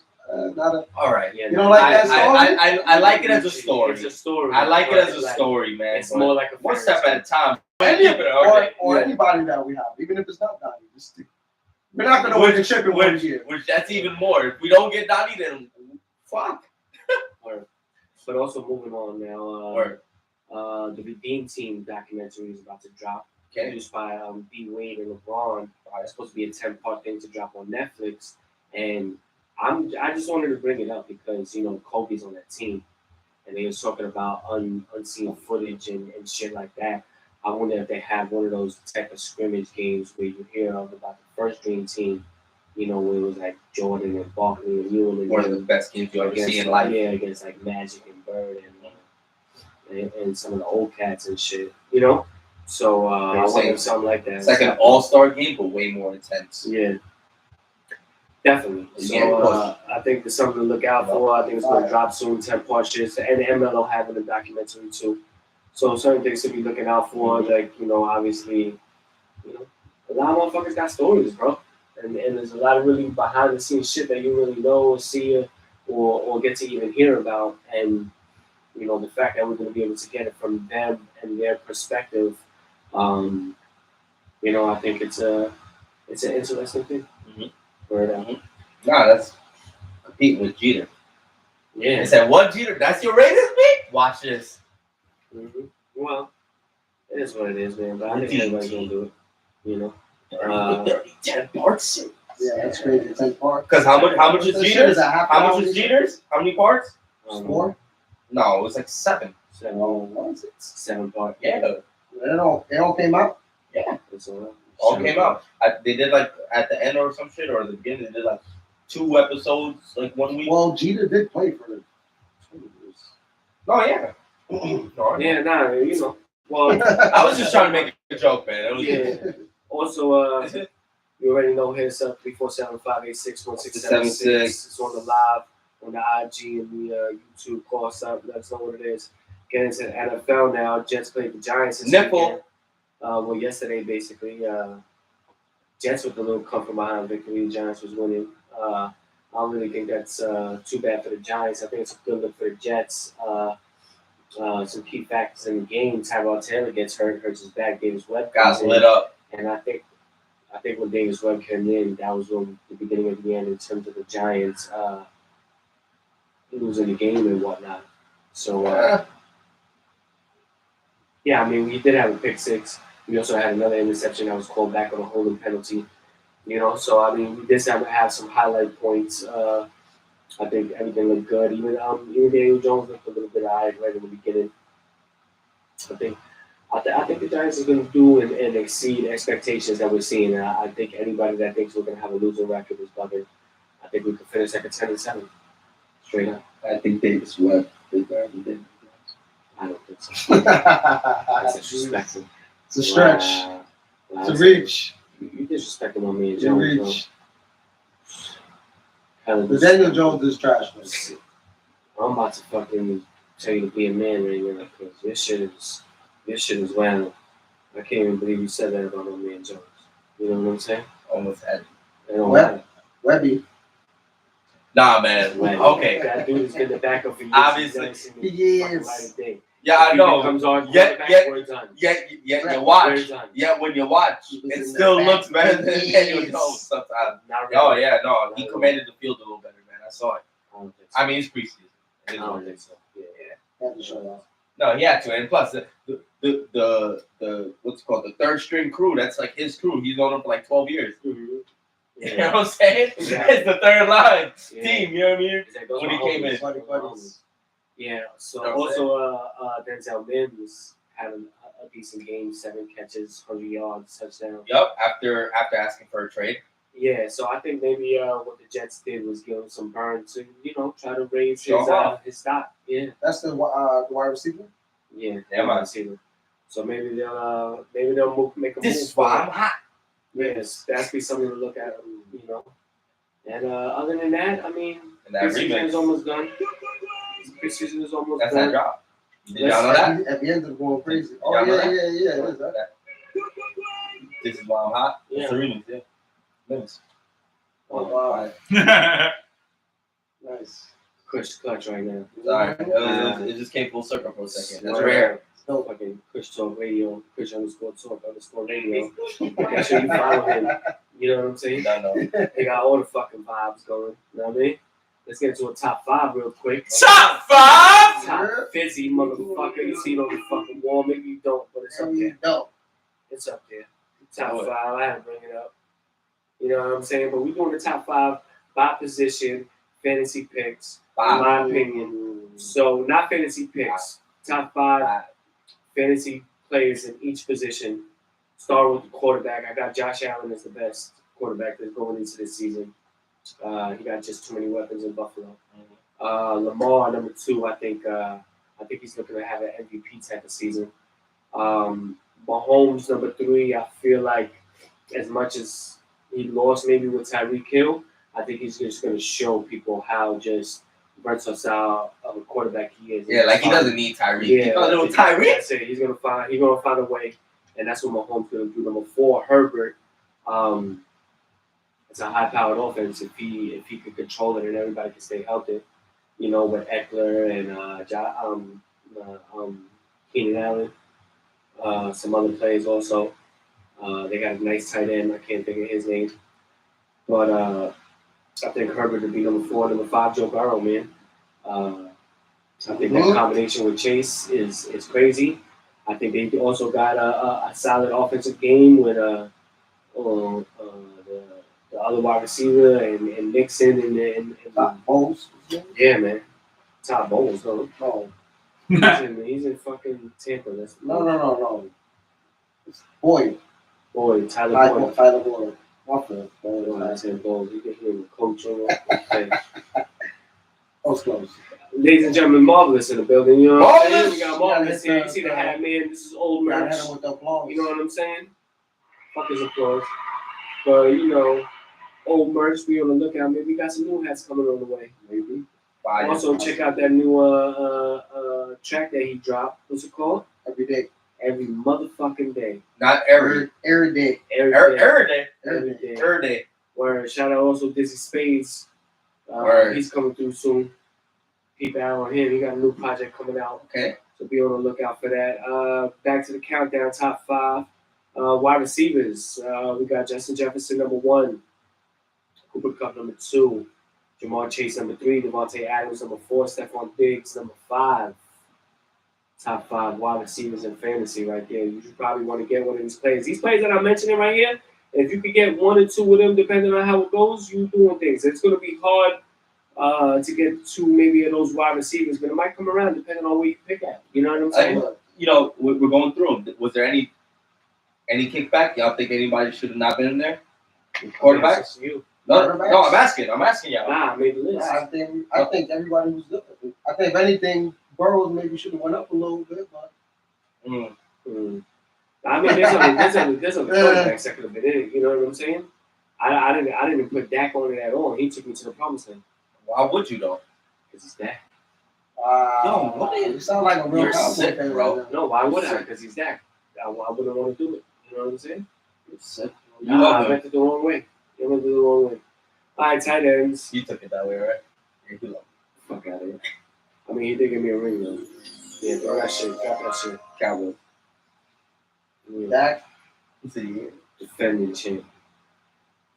All right. Yeah, you don't like that story? I like it as a story. It's a story. I like it as a story, man. It's more like a one step at a time. Or anybody that we have, even if it's not Donnie. We're not going to win the chip in 1 year. Which that's even more. If we don't get Donnie, then fuck. But also moving on now, the Redeem Team documentary is about to drop. Produced by B. Wade and LeBron. It's supposed to be a 10-part thing to drop on Netflix. And I just wanted to bring it up because, Kobe's on that team. And they were talking about unseen footage and shit like that. I wonder if they have one of those type of scrimmage games where you hear about the first Dream Team, where it was like Jordan and Barkley and Ewing. One of the best games you ever see in life. Yeah, against like Magic and Bird and some of the old cats and shit, So I wonder if something like that. It's like an all-star game, but way more intense. Yeah. Definitely. So I think there's something to look out for. I think it's going to drop soon, 10-part shit. And MLO having a documentary too. So certain things to be looking out for, like, obviously, a lot of motherfuckers got stories, bro. And there's a lot of really behind the scenes shit that you really know or see or get to even hear about. And, the fact that we're going to be able to get it from them and their perspective, I think it's an interesting thing. Mm-hmm. Nah, that's competing with Jeter. Yeah. I said, what Jeter? That's your Raiders beat? Watch this. Mm-hmm. Well, it is what it is, man. But I think everybody's gonna do it. 10 parts. Yeah, that's crazy. 10 parts. Because how much is Jeter's? How much is Jeter's? How many parts? 4? No, it was like 7. 7. What is it? 7 parts. Yeah. They all came out. Yeah. It's all came out. They did like at the end or some shit, or at the beginning they did like 2 episodes like 1 week. Well, Jeter did play for the. Oh yeah. No, Yeah, nah, you know. Well, I was just trying to make a joke, man. It was yeah. Also, you already know, hit us up 347-586-1676. It's on the live, on the IG and the YouTube. Call us up, let us know what it is. Get into the NFL now. Jets played the Giants this weekend. Well, yesterday, basically. Jets with a little come from behind victory. The Giants was winning. I don't really think that's too bad for the Giants. I think it's a good look for the Jets. Some key factors in the game. Tyrod Taylor gets hurt, hurts his back. Davis Webb got lit up. And I think when Davis Webb came in, that was when the beginning of the end in terms of the Giants losing the game and whatnot. So, yeah, I mean, we did have a pick six. We also had another interception that was called back on a holding penalty. You know, so I mean, we did have some highlight points. I think everything looked good. Even Daniel Jones looked a little bit high right in the beginning. I think the Giants are going to do and exceed expectations that we're seeing. I think anybody that thinks we're going to have a losing record is bugging. I think we could finish like a 10-7, straight up. I think Davis Webb is better than David Jones. I don't think so. That's disrespectful. It's a stretch. Wow. It's a reach. You disrespecting on me and It's a Jones, reach. bro. The Daniel Jones is trash, man. I'm about to fucking tell you to be a man right now because this shit is wild. I can't even believe you said that about my man Jones. You know what I'm saying? Almost had What? Webby. Nah, man. Okay. That dude has been the backup for years. Obviously. He is. Yeah, I know. Comes on, we're done. You watch. We're done. Yeah, when you watch, it still looks better than Daniel Jones sometimes. Not really. Oh yeah, no, he commanded the field a little better, man. I saw it. I don't think so. I mean, it's preseason. I don't think so. Yeah. Had to show that. No, he had to, and plus the what's it called, the third string crew. That's like his crew. He's on them for like 12 years. Mm-hmm. You know what I'm saying? Yeah. It's the third line Yeah. team. You know what I mean? Those When he are came in. Buddies. Yeah. So You know what I'm also Denzel Mims had a decent game, 7 catches, 100 yards, touchdown. Yup. After asking for a trade. Yeah, so I think maybe what the Jets did was give him some burn to, try to raise his stock. Yeah. That's the wide receiver? Yeah, Yeah, man. receiver. So maybe they'll make a move. This is why I'm hot. Yes, that's be something to look at, And other than that, I mean, And that preseason remix. is almost done. Preseason is almost That's done. that drop. Did y'all know that? At the end of going crazy. Oh, Y'all know that? yeah. What is that? This is why I'm hot. Yeah. It's a remix. Yeah. Nice. Oh, wow. Nice. Clutch right now. Sorry, it just came full circle for a second. That's Word. rare. No fucking Kush Talk Radio, Kush_Talk_radio. Make sure you follow him. You know what I'm saying? No. They got all the fucking vibes going. You know what I mean? Let's get into a top 5 real quick. Top 5. Top fizzy motherfucker. You see it on the fucking wall. Maybe you don't, but it's up there. No. It's up there. Top 5. I had to bring it up. You know what I'm saying? But we're doing the top 5 by position, fantasy picks, in my opinion. So not fantasy picks. Top 5 fantasy players in each position. Start with the quarterback. I got Josh Allen as the best quarterback that's going into this season. He got just too many weapons in Buffalo. Lamar, number 2, I think he's looking to have an MVP type of season. Mahomes, number 3, I feel like as much as he lost maybe with Tyreek Hill, I think he's just going to show people how just versatile of a quarterback he is. Yeah, like he doesn't need Tyreek. Yeah, He thought it was Tyreek. That's it. He's gonna find a way, and that's what Mahomes gonna do. Number 4, Herbert. It's a high-powered offense if he could control it and everybody can stay healthy. With Eckler and Keenan Allen, some other players also. They got a nice tight end. I can't think of his name, but I think Herbert would be number 4. Number 5, Joe Burrow, man. I think that combination with Chase is crazy. I think they also got a solid offensive game with the other wide receiver and Nixon and Top Bowles. yeah, man. Top Bowles, no. No. He's in fucking Tampa. No. It's Boyd. Boyd, Tyler Boyd. Tyler Boyd. My fault. When I said balls, you can hear the coach on it. Close, close. Ladies and gentlemen, Marvelous in the building. You know what I'm saying? We got Marvelous Yeah, here. You see the hat, man. This is old Gotta merch. hit him with the applause. You know what I'm saying? Fuck his applause. But, you know, old merch, be on the lookout. Maybe we got some new hats coming on the way. Maybe. Also, check out that new track that he dropped. What's it called? Every day. Every motherfucking day. Not every Every day. Every day. Every day. Every day. Every day. Word. Shout out also Dizzy Spades. Word. He's coming through soon. Keep an eye on him. He got a new project coming out. Okay. So be on the lookout for that. Back to the countdown, top 5. Wide receivers. We got Justin Jefferson, number 1. Cooper Kupp, number 2. Jamar Chase, number 3. Devontae Adams, number 4. Stephon Diggs, number 5. Top 5 wide receivers in fantasy right there. You should probably want to get one of these players. These players that I'm mentioning right here, if you could get 1 or 2 of them, depending on how it goes, you're doing things. It's going to be hard to get 2 maybe of those wide receivers, but it might come around depending on where you pick at. You know what I'm saying? You know, we're going through them. Was there any kickback? Y'all think anybody should have not been in there? Quarterbacks? You. No, I'm asking y'all. Nah, I made the list. I think everybody was good. I think if anything, Burrows maybe should have went up a little bit, but I mean, there's other quarterbacks that could have been in it. You know what I'm saying? I didn't even put Dak on it at all. He took me to the promised land. Why would you though? Because he's Dak. No, what? You sound like a real You're Cowboy sick, fan, bro. right now. No, why would I? Because he's Dak. I wouldn't want to do it. You know what I'm saying? You're sick. I went it the wrong way. I went it the wrong way. All right, tight ends. You took it that way, right? You love Fuck out of here. I mean, he did give me a ring, though. Yeah, throw that shit. Got that shit. Cowboys. Yeah. Dak. He said, yeah. Defending champ.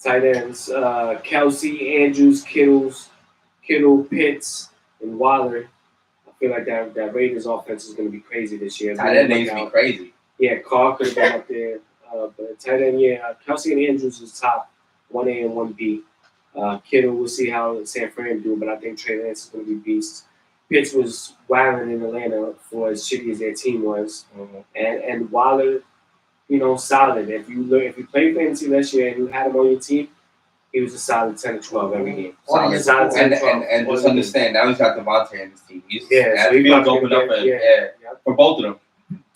Tight ends. Kelsey, Andrews, Kittle, Pitts, and Waller. I feel like that Raiders offense is going to be crazy this year. Tight end needs to be crazy. Yeah, Carr could have been up there. But tight end, Kelsey and Andrews is top 1A and 1B. Kittle, we'll see how San Fran do, but I think Trey Lance is going to be beast. Pitts was wilding in Atlanta for as shitty as their team was. Mm-hmm. And Waller, you know, solid. If you played fantasy last year and you had him on your team, he was a solid 10 or 12 every game. Solid 10 or 12. And just understand, now he's got Devontae in his team. So he feels open up for both of them.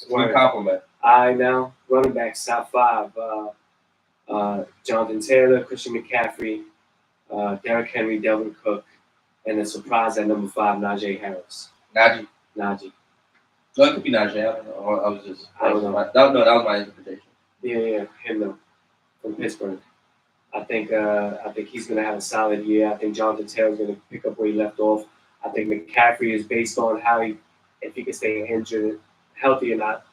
Good compliment. All right, now, running backs, top 5. Jonathan Taylor, Christian McCaffrey, Derrick Henry, Delvin Cook, and a surprise at number 5, Najee Harris. Najee. No, it could be Najee. I don't know. I don't know. That was my interpretation. Yeah, him though, from Pittsburgh. I think he's gonna have a solid year. I think Jonathan Taylor's gonna pick up where he left off. I think McCaffrey is based on if he can stay injured, healthy or not.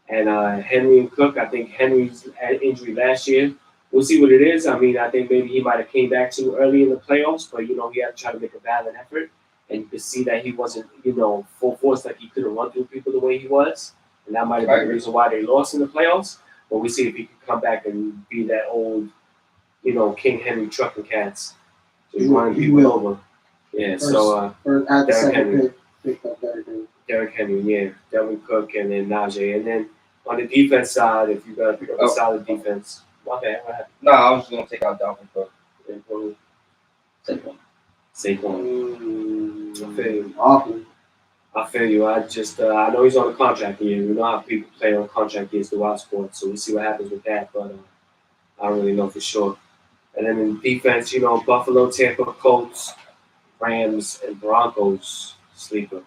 And Henry and Cook, I think Henry's injury last year. We'll see what it is. I mean, I think maybe he might have came back too early in the playoffs, but you know he had to try to make a valiant effort. And you could see that he wasn't, full force, like he couldn't run through people the way he was. And that might have been the reason why they lost in the playoffs. But we see if he can come back and be that old, King Henry trucking cats. Just running people over. Yeah, Derrick Henry. Derrick Henry, yeah. Delvin Cook and then Najee. And then on the defense side, if you got to pick up a solid defense. Okay, what happened? No, I was just going to take out Dalvin Cook. Saquon. I feel you. I know he's on a contract year. We know how people play on contract years throughout sports, so we'll see what happens with that, but I don't really know for sure. And then in defense, Buffalo, Tampa, Colts, Rams, and Broncos, sleeper.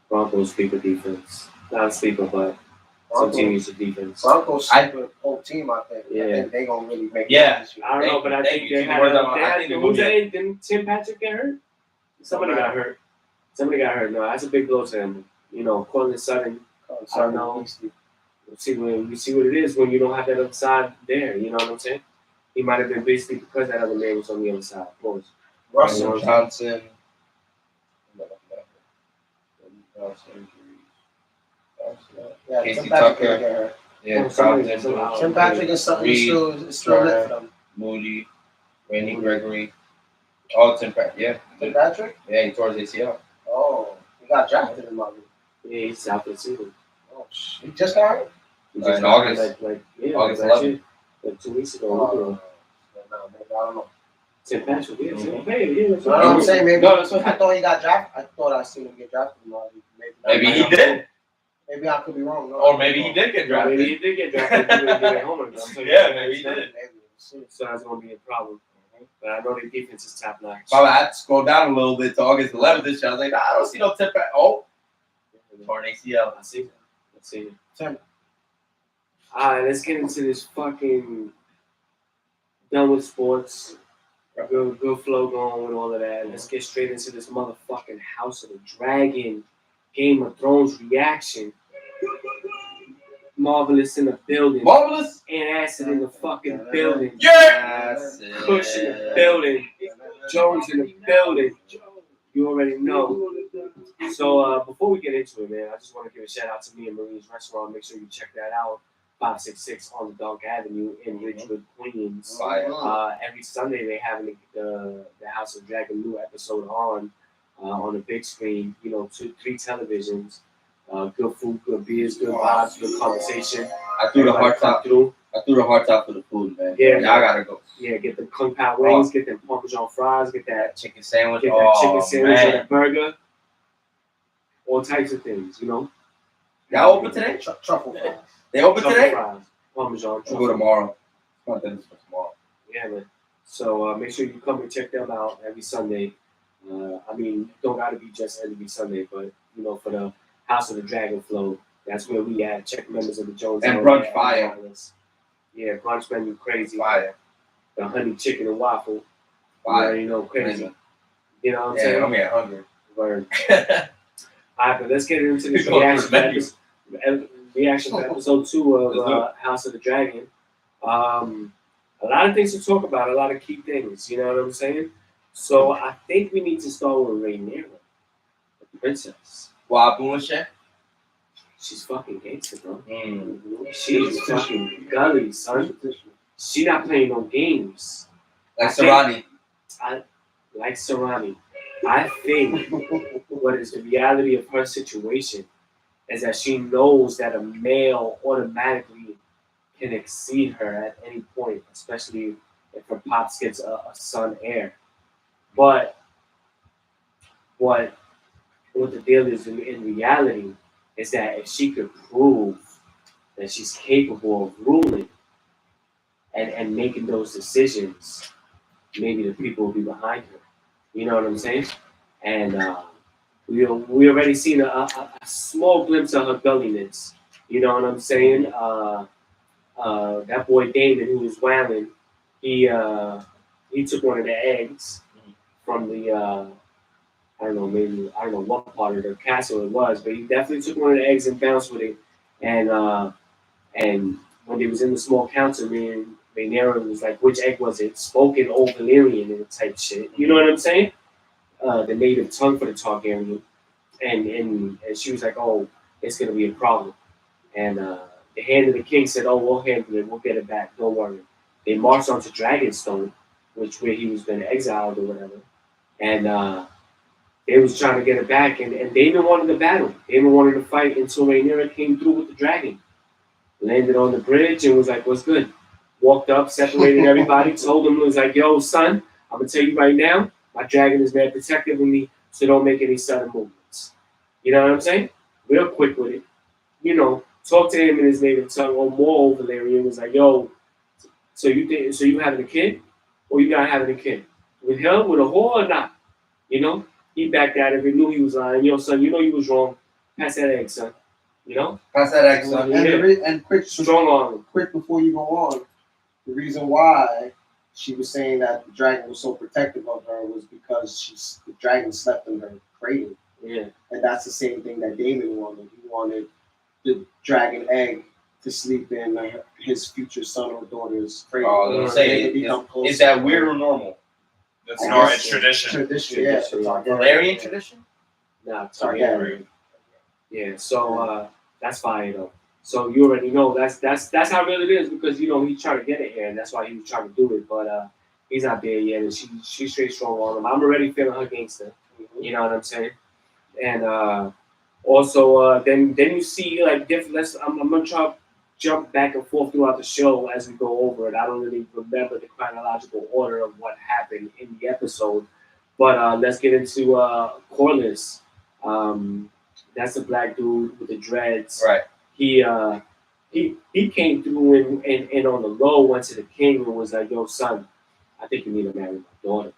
Broncos, sleeper defense. Not a sleeper, but some team needs a defense. Broncos, sleeper whole team, I think. Yeah. I think they're going to really make it this year. I don't know, but I think they had didn't Tim Patrick get hurt? Somebody got hurt. No, that's a big blow to him. Cortland Sutton. I don't know. We see what it is when you don't have that other side there. You know what I'm saying? He might have been basically because that other man was on the other side. Russell Johnson. Casey Tucker. Yeah, Tim Patrick and Sutton is still lit for them. Moody, Randy Gregory. Oh, Tim Patrick. Yeah. Tim Patrick? Yeah, he tore his ACL. Oh, he got drafted in Marvel. Yeah, he's out for the season. Oh, shit. He just got hurt? In August. August August 11th. Like 2 weeks ago. Maybe, I don't know. St. Patrick, yeah. Mhm. Hey, yeah, that's You know what I'm right. saying? Maybe No, that's what I thought he got drafted. I thought I seen him get drafted. Maybe he did. Maybe I could be wrong. No, Or maybe he did get No, maybe drafted. he did get drafted. He didn't get home again. So Yeah, maybe he did. Maybe. So that's going to be a problem. But I know their defense is top notch. Probably I had to scroll down a little bit to August 11th this year. I was like, nah, I don't see no tip. Oh, torn ACL. I see it. Let's see it. Ten. All right, let's get into this fucking done with sports. Good flow going with all of that. Let's get straight into this motherfucking House of the Dragon Game of Thrones reaction. Marvelous in the building. Marvelous. And Acid in the fucking building. Yes. Kush in the building. Jones in the building. You already know. So before we get into it, man, I just want to give a shout out to me and Marie's Restaurant. Make sure you check that out. 566 on the Dunk Avenue in Ridgewood, Queens. Every Sunday they have the House of Dragon new episode on the big screen. 2-3 televisions. Good food, good beers, good vibes, good conversation. I threw the hearts out. Through. I threw the hearts out for the food, man. Yeah, y'all gotta go. Yeah, get them kung pao wings, get them Parmesan fries, get that chicken sandwich. Get that chicken sandwich and that burger. All types of things, Y'all open today? Truffle fries. They open Truffle today? Fries, Parmesan. We'll go tomorrow. For tomorrow. Yeah, man. So make sure you come and check them out every Sunday. You don't gotta be just every Sunday, but for the House of the Dragon flow, that's where we at. Check members of the Jones And Hour brunch fire. Yeah, brunch menu crazy. Fire. The honey chicken and waffle. Fire. Crazy. You know what I'm saying? I'm here hungry. Word. Alright, but let's get into this reaction to episode 2 of House of the Dragon. A lot of things to talk about, a lot of key things, you know what I'm saying? So I think we need to start with Rhaenyra, the princess. What happened with Shay? She's fucking gangster, bro. Mm. She's fucking gully, son. She not playing no games. Like Serrani. Like Serrani. I think what is the reality of her situation is that she knows that a male automatically can exceed her at any point, especially if her pops gets a son heir. But what the deal is in reality is that if she could prove that she's capable of ruling and making those decisions, maybe the people will be behind her. You know what I'm saying? And we already seen a small glimpse of her gulliness. You know what I'm saying? That boy Damon, who was wailing, he took one of the eggs from the I don't know what part of the castle it was, but he definitely took one of the eggs and bounced with it. And when they was in the small council, Rhaenyra was like, which egg was it? Spoken Old Valyrian and type shit. You know what I'm saying? The native tongue for the Targaryen. And she was like, oh, it's gonna be a problem. And the hand of the king said, oh, we'll handle it, we'll get it back, don't worry. They marched onto Dragonstone, where he was been exiled or whatever. And they was trying to get it back, and Daemon wanted the battle. Daemon wanted to fight until Rhaenyra came through with the dragon. Landed on the bridge and was like, what's good? Walked up, separated everybody, told them, was like, yo, son, I'm going to tell you right now, my dragon is mad protective of me, so don't make any sudden movements. You know what I'm saying? Real quick with it. Talk to him in his native tongue or more over Valyrian. Was like, yo, so you having a kid? Or you not having a kid? With him, with a whore or not? He backed out of it, knew he was lying. Yo, son, you was wrong. Pass that egg, son. Pass that egg, son. And quick, strong arm. Quick before you go on, the reason why she was saying that the dragon was so protective of her was because the dragon slept in her cradle. Yeah. And that's the same thing that Daemon wanted. He wanted the dragon egg to sleep in his future son or daughter's cradle. Oh, is that weird or normal? That's not a tradition. Yeah. Valerian tradition? Nah, Targaryen. Yeah, so that's fine though. So you already know that's how real it is because he's trying to get it here and that's why he was trying to do it, but he's not there yet and she's straight strong on him. I'm already feeling her gangster. You know what I'm saying? And also then you see like different. I'm gonna try jump back and forth throughout the show as we go over it. I don't really remember the chronological order of what happened in the episode. But let's get into Corliss. That's the black dude with the dreads. Right. He came through and on the low went to the king and was like, "Yo, son, I think you need to marry my daughter."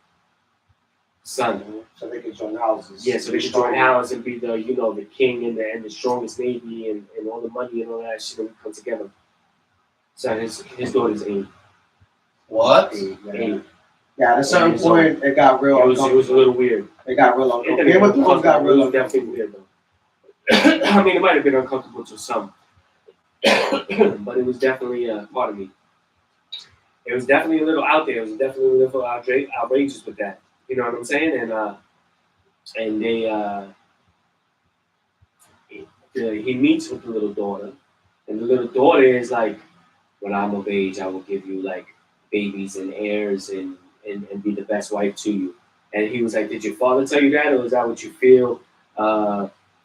Son. So they can join houses. Yeah, so they can join houses and be the the king and the strongest navy and all the money and all that shit that we come together. So his daughter's 8. What? 8. Yeah, at a certain point, it got real. It was a little weird. It got real uncomfortable. Game of Thrones got real uncomfortable. Definitely weird though. I mean, it might have been uncomfortable to some, but it was definitely part of me. It was definitely a little out there. It was definitely a little outrageous with that. You know what I'm saying? And he meets with the little daughter, and the little daughter is like, "When I'm of age, I will give you like babies and heirs and be the best wife to you." And he was like, "Did your father tell you that, or is that what you feel?"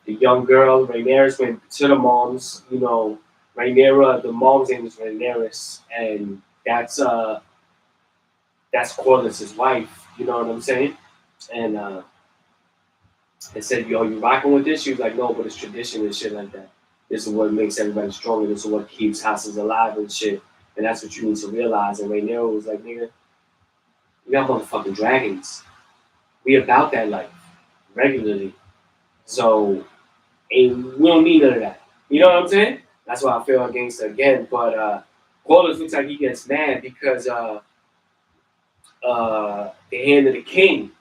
The young girl, Rhaenyra, went to the moms. Rhaenyra, the mom's name is Rhaenyra, and that's Corliss's wife. You know what I'm saying? And they said, "Yo, you rocking with this?" She was like, "No, but it's tradition and shit like that. This is what makes everybody stronger. This is what keeps houses alive and shit. And that's what you need to realize." And Rhaenyra was like, "Nigga, we got motherfucking dragons. We about that life regularly. So we don't need none of that." You know what I'm saying? That's why I feel against it again. But Corliss looks like he gets mad because the hand of the king.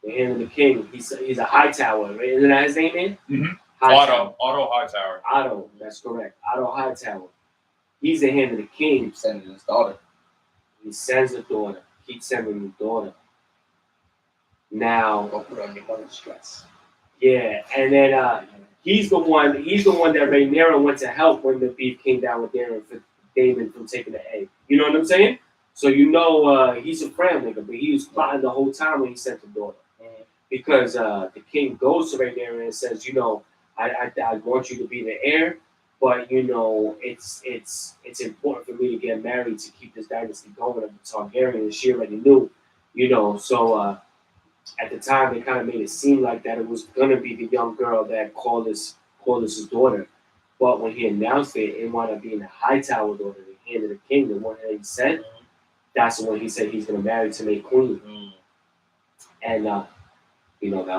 The hand of the king. He's a Hightower, right? Isn't that his name, man? Mm-hmm. Otto Hightower. Otto, that's correct. Otto Hightower. He's the hand of the king. He's sending his daughter. He sends the daughter. Keeps sending the daughter. Now, Don't put on your mother's dress. yeah, and then he's the one. He's the one that Rhaenyra went to help when the beef came down with Daemon from taking the egg. You know what I'm saying? So he's a friend nigga, but he was plotting the whole time when he sent the daughter. Because the king goes to Rhaenyra and says, I want you to be the heir, but it's important for me to get married to keep this dynasty going of the Targaryen. She already knew, So at the time, they kind of made it seem like that it was gonna be the young girl that Corliss's daughter. But when he announced it, it wound up being the Hightower daughter, the hand of the king, the one that he said. That's the one he said he's gonna marry to make queen. And that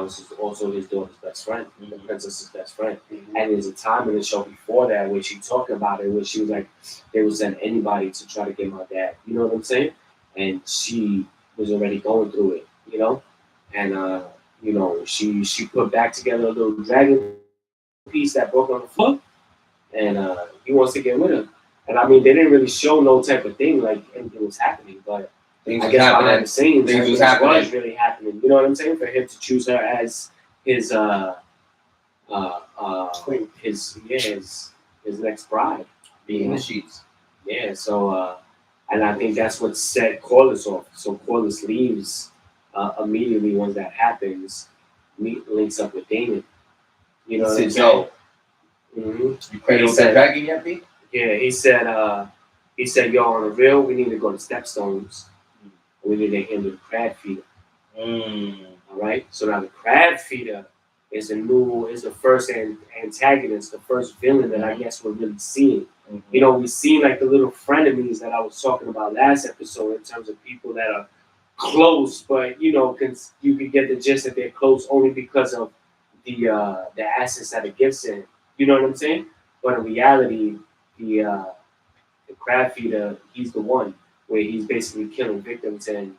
was also his daughter's best friend, the princess's best friend. And there's a time in the show before that where she talked about it, where she was like, they would send anybody to try to get my dad. You know what I'm saying? And she was already going through it, And she put back together a little dragon piece that broke on the floor, and he wants to get with her. And I mean, they didn't really show no type of thing like anything was happening, but I guess behind the scenes, things was really happening. You know what I'm saying? For him to choose her as his his next bride, being in the sheets. Yeah. So and I think that's what set Corliss off. So Corliss leaves immediately once that happens. Links up with Daemon. You know what I'm saying? You cradled that dragon yet, B? Yeah. He said, "Yo, on the real, we need to go to Stepstones. We need to handle the crab feeder." All right. So now the crab feeder is the first antagonist, the first villain that I guess we're really seeing. We've seen like the little frenemies that I was talking about last episode in terms of people that are close, but you can get the gist that they're close only because of the assets that it gives in. You know what I'm saying? But in reality, the crab feeder, he's the one where he's basically killing victims and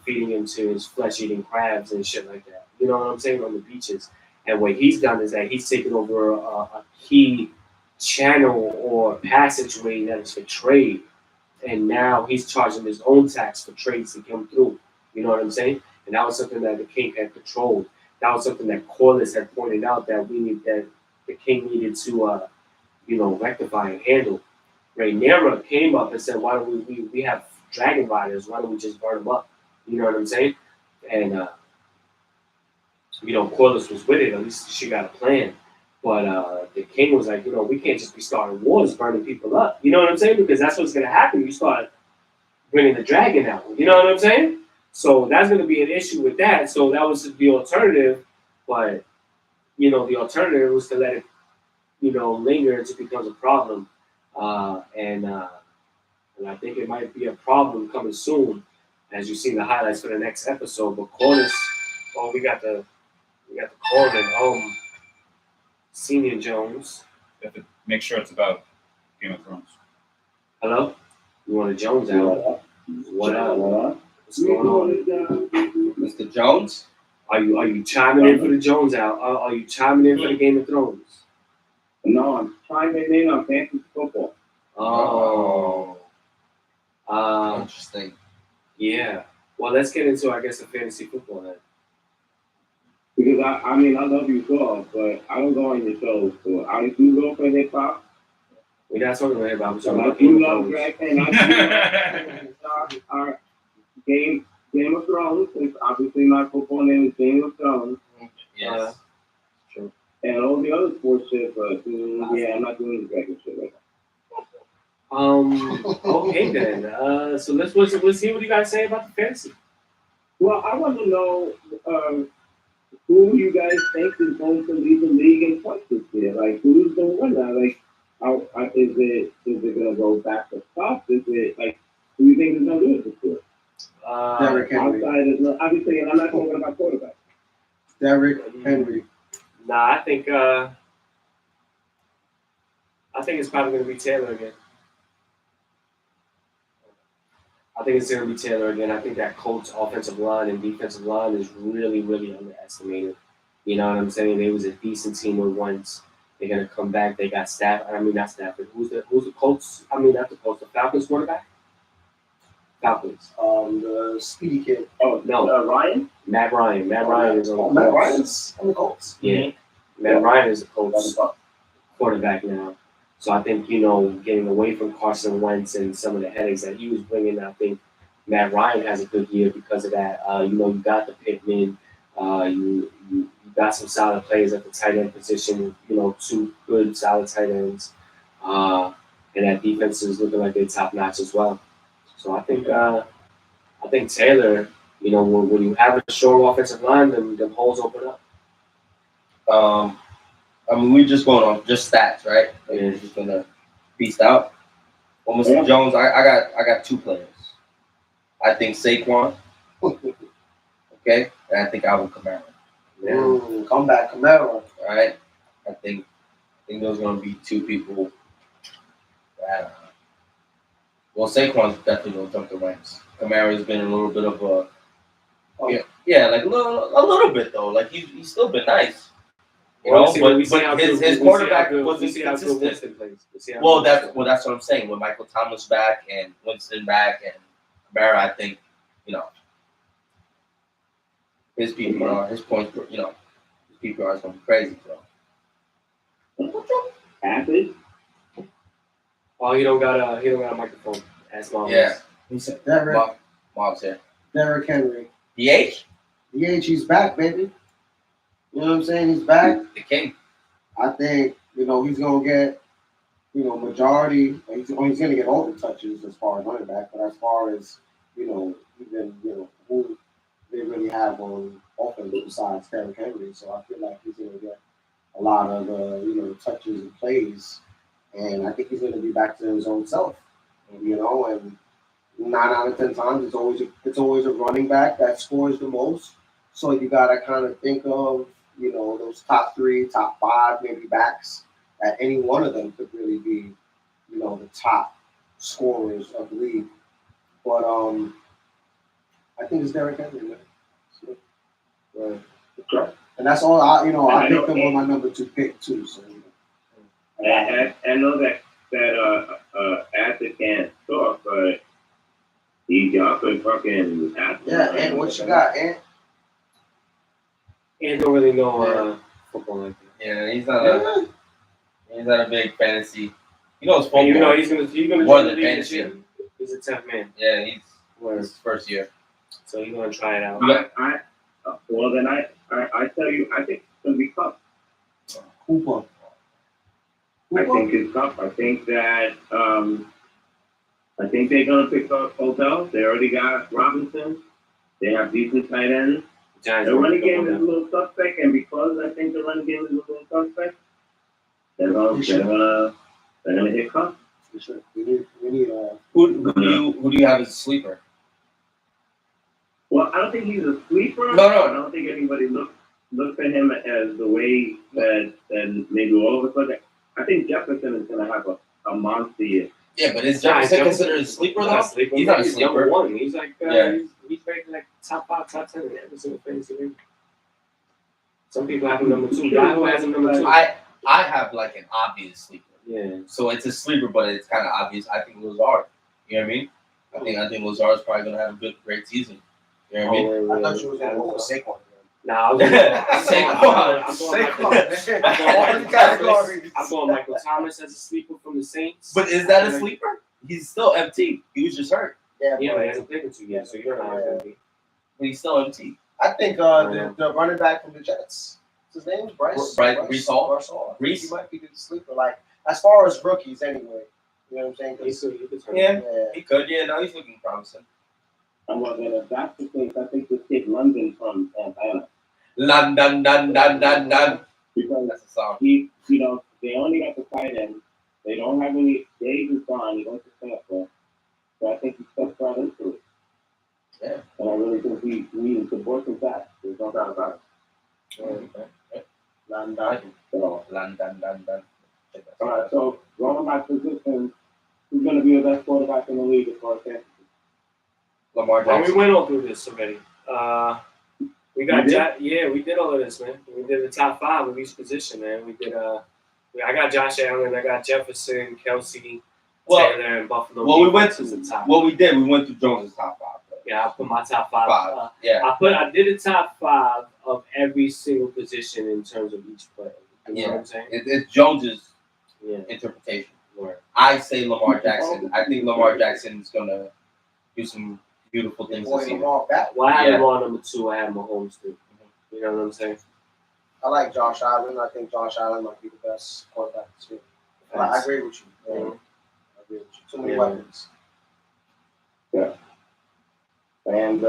feeding them to his flesh-eating crabs and shit like that. You know what I'm saying? On the beaches. And what he's done is that he's taken over a key channel or passageway that is for trade. And now he's charging his own tax for trades to come through. You know what I'm saying? And that was something that the king had controlled. That was something that Corliss had pointed out that the king needed to rectify and handle. Rhaenyra came up and said, "Why don't we have dragon riders? Why don't we just burn them up?" You know what I'm saying? And Corliss was with it. At least she got a plan. But the king was like, we can't just be starting wars, burning people up. You know what I'm saying? Because that's what's going to happen. You start bringing the dragon out. You know what I'm saying? So that's going to be an issue with that. So that was the alternative. But, the alternative was to let it, linger until it becomes a problem. And I think it might be a problem coming soon, as you see the highlights for the next episode. But Corliss, we got the Corbin, Senior Jones. You have to make sure it's about Game of Thrones. Hello? You want a Jones out? What up? What's going on? Mr. Jones? Are you chiming in for the Jones out? Are you chiming in for the Game of Thrones? No, I'm chiming in on fantasy football. Oh. Interesting. Yeah. Well, let's get into, I guess, the fantasy football then. Because I love you all, but I don't go on your show, so I do go for hip hop. We're not talking about hip hop. So I do love Greg, and I do love our Game of Thrones, since obviously my football name is Game of Thrones. Yes. True. And all the other sports shit, but yeah, I'm not doing the Dragon shit right now. Okay then. So let's see what you guys say about the fantasy. Well, I want to know who you guys think is going to lead the league in points this year. Like, who's the winner? Like, is it going to go back to top? Is it like who do you think is going to do it this year? Derrick Henry. Obviously, and I'm not talking about quarterback. Derrick Henry. Nah, I think it's probably going to be Taylor again. I think it's going to be Taylor again. I think that Colts offensive line and defensive line is really, really underestimated. You know what I'm saying? They was a decent team once. They're going to come back. They got not Stafford. Who's the Colts? Not the Colts. The Falcons quarterback? Falcons. The speedy kid. Oh, no. Ryan? Matt Ryan. Matt Ryan is on the Colts. Matt Ryan's on the Colts. Yeah. Matt Ryan is the Colts quarterback now. So I think, getting away from Carson Wentz and some of the headaches that he was bringing, I think Matt Ryan has a good year because of that. You got the Pittman. You got some solid players at the tight end position, 2 good, solid tight ends. And that defense is looking like they're top notch as well. So I think Taylor, when you have a strong offensive line, them holes open up. We're just going on just stats, right? Like, we're just gonna beast out. Well, Mr. Jones, I got 2 players. I think Saquon, okay, and I think Alvin Kamara. Yeah. Comeback Kamara. All right, I think those are gonna be 2 people that. Well, Saquon's definitely gonna jump the ranks. Kamara's been a little bit of a, like a little bit though. Like he's still been nice. But his quarterback wasn't consistent. Well, that's what I'm saying. With Michael Thomas back and Winston back and Kamara, I think, his PPR, his points, his PPR is gonna be crazy, bro. Athlete? Oh, he don't got a microphone. Ask Mom. Yeah. He said Derrick. Mom's here. Derrick Henry. DH? DH, he's back, baby. You know what I'm saying? He's back. The king. I think, he's going to get, majority. He's going to get all the touches as far as running back. But as far as, even, who they really have on offense besides Derrick Henry. So I feel like he's going to get a lot of, touches and plays. And I think he's going to be back to his own self. And 9 out of 10 times, it's always a running back that scores the most. So you got to kind of think of, those top 3, top 5, maybe backs, that any one of them could really be, the top scorers of the league. But I think it's Derrick Henry, man. So, and that's all I picked him on my number 2 pick too. So. I know that Arthur can't talk, but y'all could fucking ask. Yeah, and what you got, Ant? Ant don't really know football like that. Yeah, he's not a big fantasy. He knows football. And he's gonna more join than the league fantasy. this year. He's a tough man. Yeah, he's his first year. So he's gonna try it out. Well, then I tell you, I think it's gonna be tough. Hooper. I think it's tough. I think that I think they're gonna pick up Odell. They already got Robinson. They have decent tight ends. The running game is a little suspect, and because I think the running game is a little suspect, they're gonna hit Cup. We need Who do you have as a sleeper? Well, I don't think he's a sleeper. No. I don't think anybody looks at him as the way that maybe all of us look at. I think Jefferson is gonna have a monster year. Yeah, but is Jefferson considered a sleeper though? He's not a sleeper. Number one. He's like Yeah. he's rated like top 5, top 10 in every single fantasy league. Some people have him number 2. Guy who has him number 2. I have like an obvious sleeper. Yeah. So it's a sleeper, but it's kind of obvious. I think Lazard. You know what I mean? I think Lazard's probably gonna have a great season. You know what I mean? I thought you was going to go with Saquon. Nah, I'm going Michael Thomas as a sleeper from the Saints. But is that a sleeper? He's still MT. He was just hurt. Yeah, but he hasn't played in 2 years, so you're not going to be. But he's still MT. I think the running back from the Jets, his name is Breece Hall. Reese? He might be the sleeper. Like, as far as rookies, anyway. You know what I'm saying? He could. Yeah, no, he's looking promising. And well, then if that's the case, I think this kid London from Atlanta. London. Because That's a song. they only got the tight end. They don't have any. Dave is gone. He went to Stanford. So I think he steps right into it. Yeah. And I really think he needs to work with that. There's no doubt about it. London. So, all right. So going by position, who's going to be the best quarterback in the league as far as fantasy? Lamar Well, Jackson. we went all through this already. We got we did all of this, man. We did the top 5 of each position, man. We did I got Josh Allen, I got Jefferson, Kelsey, Taylor, and Buffalo. Well, we went to the top. Well, we did. We went through Jones' top 5. Yeah, I put my top 5. Yeah. I did a top 5 of every single position in terms of each player. You know what I'm saying? It's Jones's Yeah. interpretation. Where I say Lamar Jackson. I think Lamar Jackson is gonna do some beautiful things this season. Well, I had him on number 2. I had Mahomes too. You know what I'm saying? I like Josh Allen. I think Josh Allen might be the best quarterback this year. I agree with you. Yeah. I agree with you. Too many weapons. Yeah. And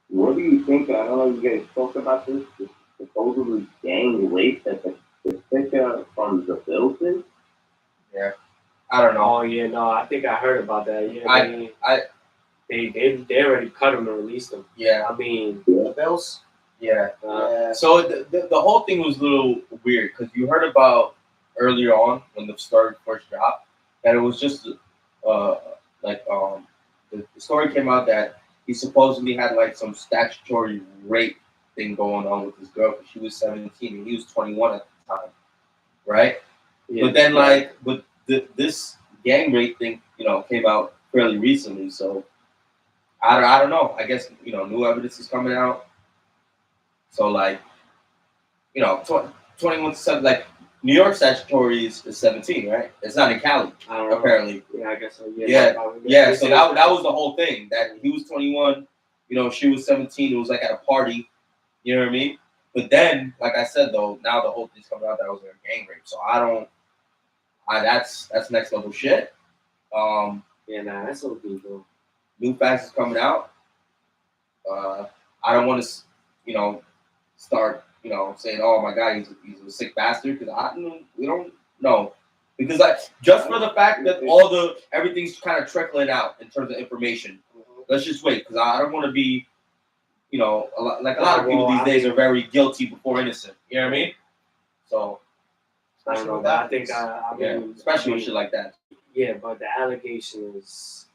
what do you think? I don't know if you guys talked about this. The supposedly gang rape that the kicker from the Bills is. Yeah. I don't know. Oh yeah, no, I think I heard about that. Yeah, they already cut him and released him. Yeah. I mean, The Bills? Yeah. Yeah. So the whole thing was a little weird because you heard about earlier on when the story first dropped that it was just the story came out that he supposedly had like some statutory rape thing going on with his girl because she was 17 and he was 21 at the time, right? yeah, But then this gang rape thing, came out fairly recently. So I don't know. I guess new evidence is coming out. So 21 to 7, like New York statutory is 17, right? It's not in Cali, I don't know. apparently. Yeah, I guess so. Yeah. So that was the whole thing. That he was 21, she was 17. It was like at a party. You know what I mean? But then, like I said though, now the whole thing's coming out that it was a gang rape. So that's next level shit. That's what we do. New facts is coming out. I don't want to, start, saying, "Oh my God, he's a sick bastard," because we don't know. Because just for the fact that everything's kind of trickling out in terms of information, let's just wait. Because I don't want to be, a lot of people these days are very guilty before innocent. You know what I mean? So I don't know. But I think especially with shit like that. Yeah, but the allegation is.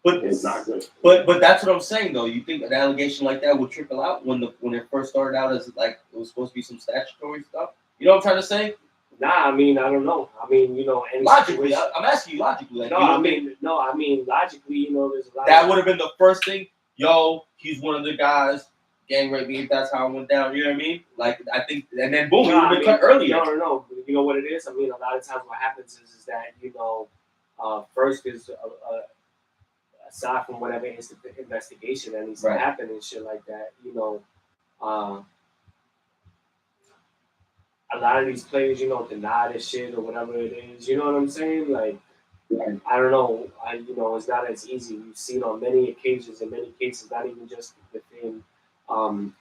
But It's not good. But that's what I'm saying though. You think an allegation like that would trickle out when it first started out as like it was supposed to be some statutory stuff? You know what I'm trying to say? Nah, I mean I don't know. I mean any logically, situation- I'm asking you logically. Like, I mean logically, there's a lot. That would have been the first thing. Yo, he's one of the guys. Gang rape me. That's how it went down. You know what I mean? Like I think, and then boom, it would have been cut earlier. No. You know what it is? I mean, a lot of times what happens is that first is aside from whatever investigation that needs to happen and shit like that, a lot of these players, you know, deny this shit or whatever it is. You know what I'm saying? Like, Right. I don't know. You know, it's not as easy. We've seen on many occasions, in many cases, not even just within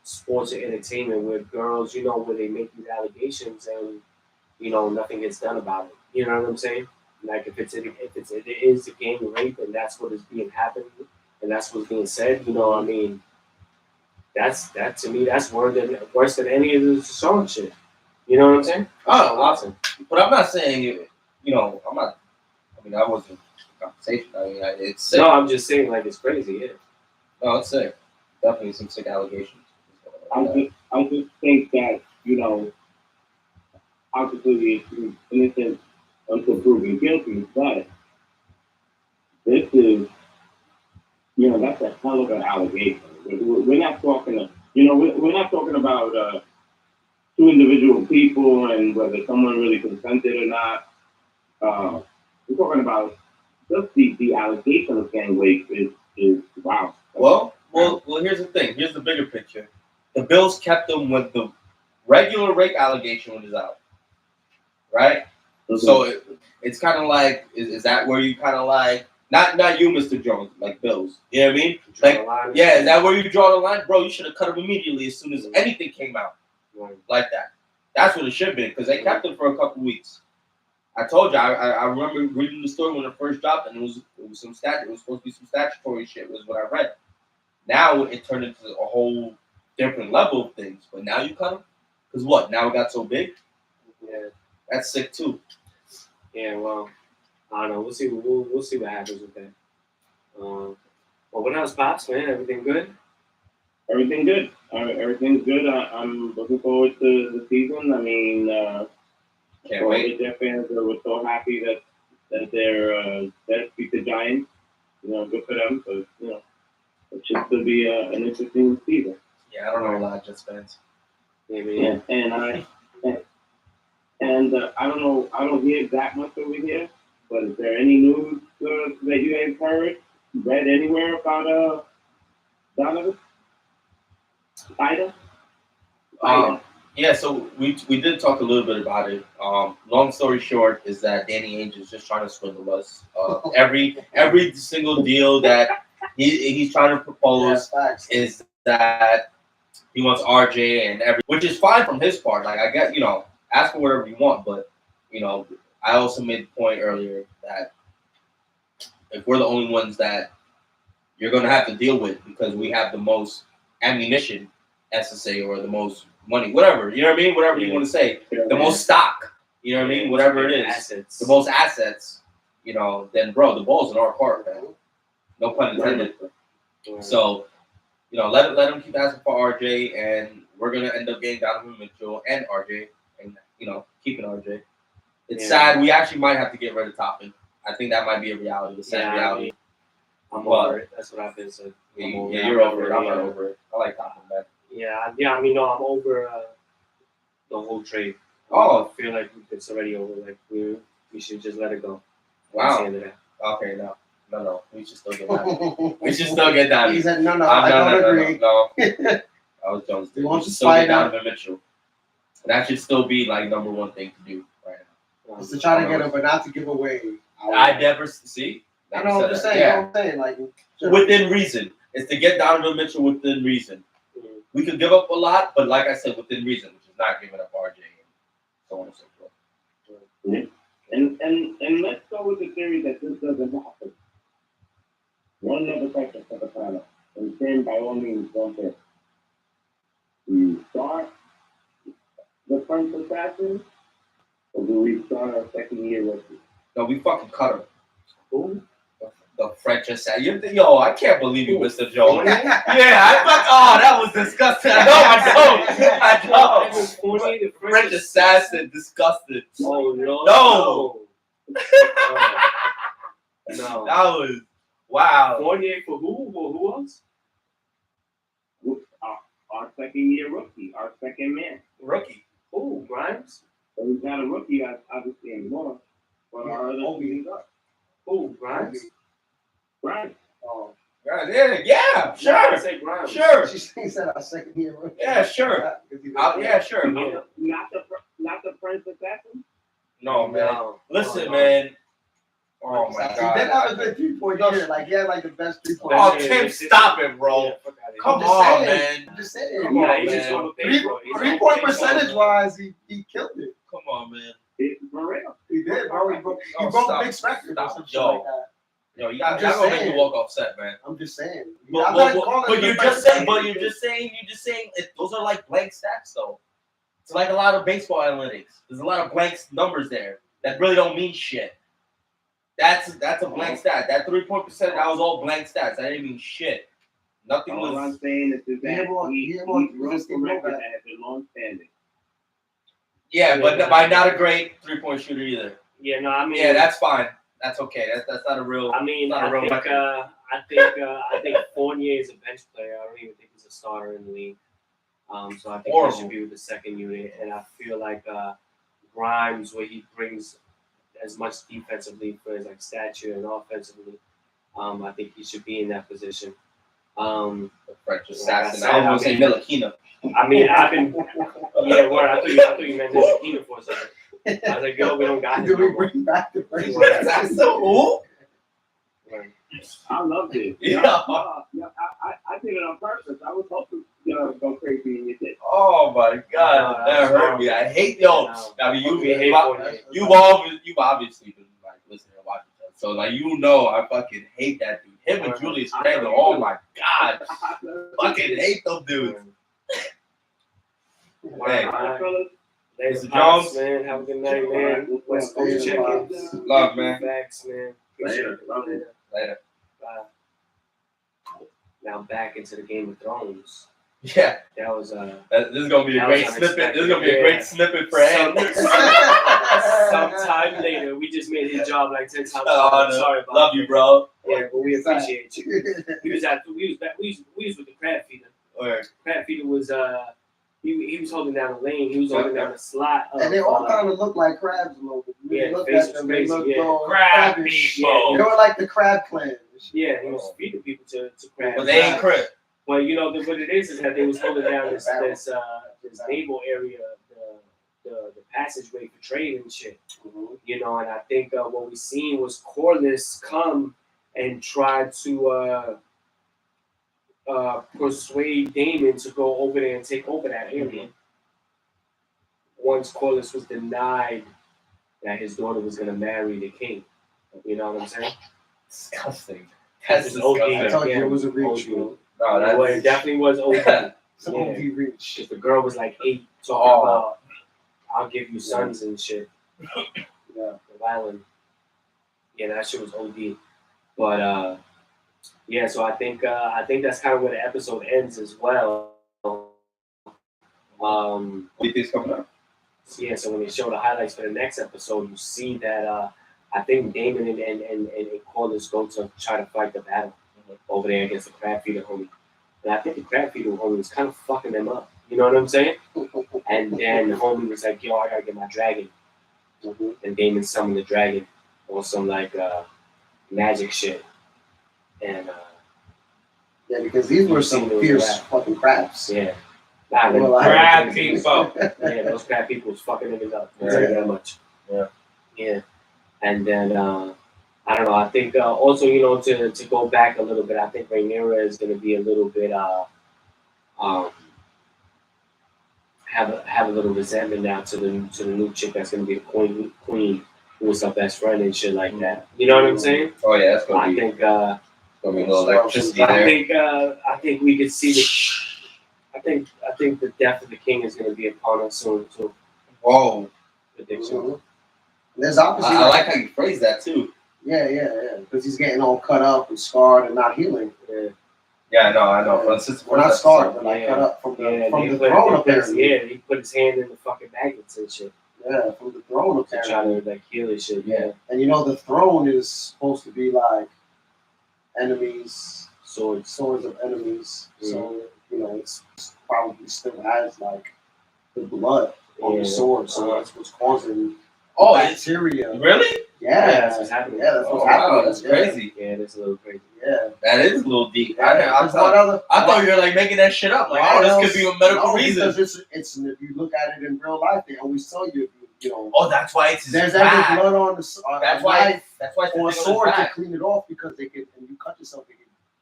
sports or entertainment, where girls, you know, where they make these allegations and you know nothing gets done about it. You know what I'm saying? Like if it is a gang rape and that's what is being happening and that's what's being said. You know, I mean, that to me that's worse than any of the song shit. You know what I'm saying? Oh, Watson. but I'm not saying it. You know, I'm not. I mean, I wasn't conversation. I mean, it's sick. No, I'm just saying like it's crazy. Yeah. No, it's sick. Definitely some sick allegations. I just think that, you know, obviously it's innocent until proven guilty, but this is, you know, that's a hell of an allegation. We're not talking, you know, we're not talking about two individual people and whether someone really consented or not. We're talking about just the allegation of gang rape is wow. Well, here's the thing. Here's the bigger picture. The Bills kept them when the regular rape allegation was out, right? Mm-hmm. So it's kind of like, is that where you kind of like, not you, Mr. Jones, like Bills. You know what I mean? Like, yeah, is that where you draw the line? Bro, you should have cut him immediately as soon as anything came out like that. That's what it should have been, because they kept him for a couple weeks. I told you, I remember reading the story when it first dropped, and it was some it was supposed to be some statutory shit, was what I read. Now it turned into a whole different level of things. But now you cut him? Because what? Now it got so big? Yeah. That's sick too. Yeah, well, I don't know. We'll see. We'll see what happens with that. Well, what else, Pops? Man, everything good? Everything good. Everything's good. I'm looking forward to the season. I mean, Can't wait. The Jet fans were so happy that they're beat the Giants. You know, good for them. But you know, it should still be an interesting season. Yeah, I don't know a lot of Jets fans. Maybe. Yeah, and I don't know. I don't hear that much over here. But is there any news that you guys heard, read anywhere about Donovan? Ida? Yeah, so we did talk a little bit about it. Long story short is that Danny Ainge is just trying to swindle us. Every single deal that he's trying to propose is that he wants RJ and which is fine from his part. Like I get, you know, ask for whatever you want, but you know, I also made the point earlier that if we're the only ones that you're gonna have to deal with because we have the most ammunition, SSA, or the most money, whatever, you know what I mean? Whatever you want to say, the most stock, you know what I mean? Whatever it is, assets. the most assets, you know, then bro, the ball's in our court, man. No pun intended. So, you know, let him keep asking for RJ, and we're gonna end up getting Donovan Mitchell and RJ, and you know, keeping RJ. It's sad. We actually might have to get rid of Toppin. I think that might be a reality. The sad reality. I'm over it. That's what I've been saying. Yeah, you're over it. I'm not over it. I like Toppin, man. Yeah. I mean, no, I'm over the whole trade. Oh, I feel like it's already over. Like we should just let it go. Wow. Okay, no. We should still get that. We should still get that. He said, no, I don't agree. No. I was Jones. We should still get Donovan Mitchell. That should still be like number one thing to do right now. Just to try to get him, but not to give away. I never see. I know. I'm just saying. Yeah. You know what I'm saying, like within reason. It's to get Donovan Mitchell within reason. We could give up a lot, but like I said, within reason, which is not giving up RJ and so on and so forth. And let's go with the theory that this doesn't happen. One other question for the panel. And Tim, by all means, don't hit. Do you start the French assassin, or do we start our second year rookie? No, we fucking cut him. Who? The French assassin. Yo, I can't believe you, Mr. Jones. Yeah, I thought. Oh, that was disgusting. I know. The French assassin, disgusted. Oh no. No. No. That was wow. Fournier for who? Who else? Our second year rookie, our second man. Rookie. Who? Grimes? So he's not a rookie, obviously, anymore. But our other rookies are. Who? Grimes? Right. Oh. Yeah, I sure. say Grimes. Sure. She said our second year. Right? Yeah, sure. Yeah, sure. Yeah. Not the Prince Assassin. No, man. No. Listen, No. man. Oh my He God. did have a good 3-point year. Like, he had like the best 3-point. Oh, Yeah, Tim, it's- stop it, bro. Yeah, fuck outta here. Come I'm just on, saying. man. I'm just saying. Come Yeah, on, he's just man. gonna pay for it. He's gonna 3-point pay for it. percentage wise, he killed it. Come on, man. For real. He did, bro. He broke Oh, big stop. records or Stop. some shit Yo. like that. Yo, you I'm got just gonna make saying. me walk off set, man. I'm just saying. But, I'm but, not but, calling but it you're the just best saying, player. you're just saying those are like blank stats, though. It's like a lot of baseball analytics. There's a lot of blank numbers there that really don't mean shit. That's a blank stat. That 3-point percent, that was all blank stats. That didn't mean shit. Nothing All I'm was. saying is that he broke just the record as a long standing. Yeah, but not a great 3-point shooter either. Yeah, no, I mean. Yeah, that's fine. That's okay. That's not a real. I mean, not a real record. I think Fournier is a bench player. I don't even think he's a starter in the league. So I think Horrible. he should be with the second unit. And I feel like Grimes, where he brings as much defensively for his like stature and offensively, I think he should be in that position. The French Like assassin. I said, I was gonna say Ntilikina. I mean, I've been word. I thought you meant Ntilikina for a second. I was like, yo, we don't got him. Do we No more. bring back the French Assassin. Who? Right. I love this. Yeah. I did it on purpose. I was hoping go crazy and you did. Oh my God, that that's hurt me. I hate yo. I mean, you've obviously been like listening and watching that, so like I fucking hate that dude. Him and Julius Randle. Oh my God, fucking hate them dudes. Hey, Ladies and Jones. Jones, man, have a good night, man. West Coast check-ins. Love, man. Facts, man. Appreciate it. Love it. Later. Bye. Now back into the Game of Thrones. Yeah, That was this is gonna be a That great was snippet. This is gonna be unexpected. a great snippet for him. sometime later. We just made his job like 10 times. Oh, no. Sorry about Love that. you, bro. Yeah, but we appreciate you. We was with the crab feeder. Or Crab feeder was he was holding down the lane. He was holding down the slot. And they all kind of look like crabs a little bit. You Yeah, look face at was them, crazy, they look yeah. all Crab crabbish. people. They were like the crab clan. Yeah, he was feeding people to crabs. but they ain't crip. Well, what it is that they was holding down this naval area, the passageway for trade and shit. And I think what we seen was Corliss come and try to persuade Daemon to go over there and take over that area. Once Corliss was denied that his daughter was gonna marry the king. You know what I'm saying? Disgusting. That's It's OD. I disgusting. told Yeah, you it was a reach, OD. bro. No, Well, it that's definitely was OD. It's an OD reach. If the girl was like 8, talking about, I'll give you sons and shit. Yeah. Violent. Yeah, that shit was OD. But yeah, so I think that's kind of where the episode ends as well. what do you think's coming up? Yeah, so when they show the highlights for the next episode, you see that I think Daemon and Corliss go to try to fight the battle over there against the crab feeder homie. And I think the crab feeder homie was kind of fucking them up. You know what I'm saying? And then the homie was like, yo, I gotta get my dragon. And Daemon summoned the dragon on some like magic shit. And Yeah, because these were some fierce fucking crabs. yeah. They were like- Crab people. Yeah, those crab people was fucking niggas up. I'll Yeah. tell you that much. Yeah. Yeah. And then I don't know. I think also to go back a little bit, I think Rhaenyra is going to be a little bit have a little resentment now to the new chick that's going to be the queen who was her best friend and shit like that. You know what I'm saying? Oh yeah, that's I gonna be think a little electricity there. I think we could see I think the death of the king is going to be upon us soon too. Whoa. Prediction. There's obviously I like how you phrase that too. Yeah. Because he's getting all cut up and scarred and not healing. Yeah. Yeah, I know. We're not scarred, but like Yeah. cut up from the he throne put apparently. he put his hand in the fucking magnets and shit Yeah, from the throne to try apparently. to like heal his shit. Yeah. And the throne is supposed to be like enemies, Swords. of enemies. So it's probably still has like the blood on the sword. So that's what's causing Oh, bacteria. Really? Yeah, that's what's happening. Yeah, that's Oh, what's wow, happening. that's Yeah. crazy. Yeah, it it's a little crazy. Yeah. That is a little deep. I thought you were like making that shit up. Like, oh, this could be a medical reason. Because it's if you look at it in real life, they always tell you, you know. Oh, that's why it's there's back. ever blood on the That's why it's or a sword to clean it off because they could, and you cut yourself,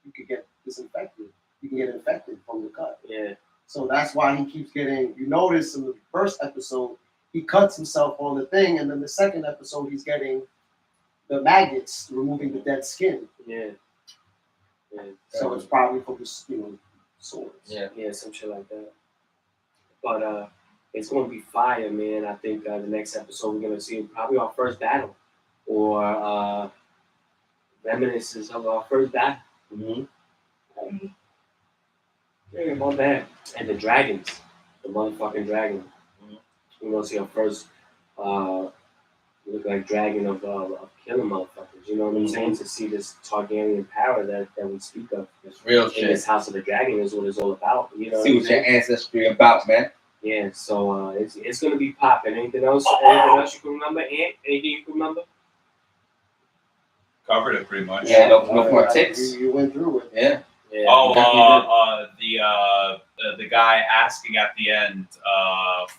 you could get disinfected. You can get infected from the cut. Yeah. So that's why he keeps getting. You notice in the first episode, he cuts himself on the thing, and then the second episode, he's getting the maggots, removing the dead skin. Yeah. Yeah. So it's probably from the swords. Yeah, some shit like that. But it's gonna be fire, man. I think the next episode we're gonna see probably our first battle, or reminiscences of our first battle. Mm-hmm. Yeah, my bad. And the dragons, the motherfucking dragon. Mm-hmm. We're gonna see our first look like dragon of killing motherfuckers. You know what I'm saying? To see this Targaryen power that we speak of. It's real In shit. this House of the Dragon is what it's all about. You know. See what your ancestry about, man. Yeah, so it's gonna be popping. Anything else? Anything else you can remember? Ant? Anything you can remember? Covered it pretty much. Yeah, no more tips. You went through it. Yeah. Yeah. Oh, the guy asking at the end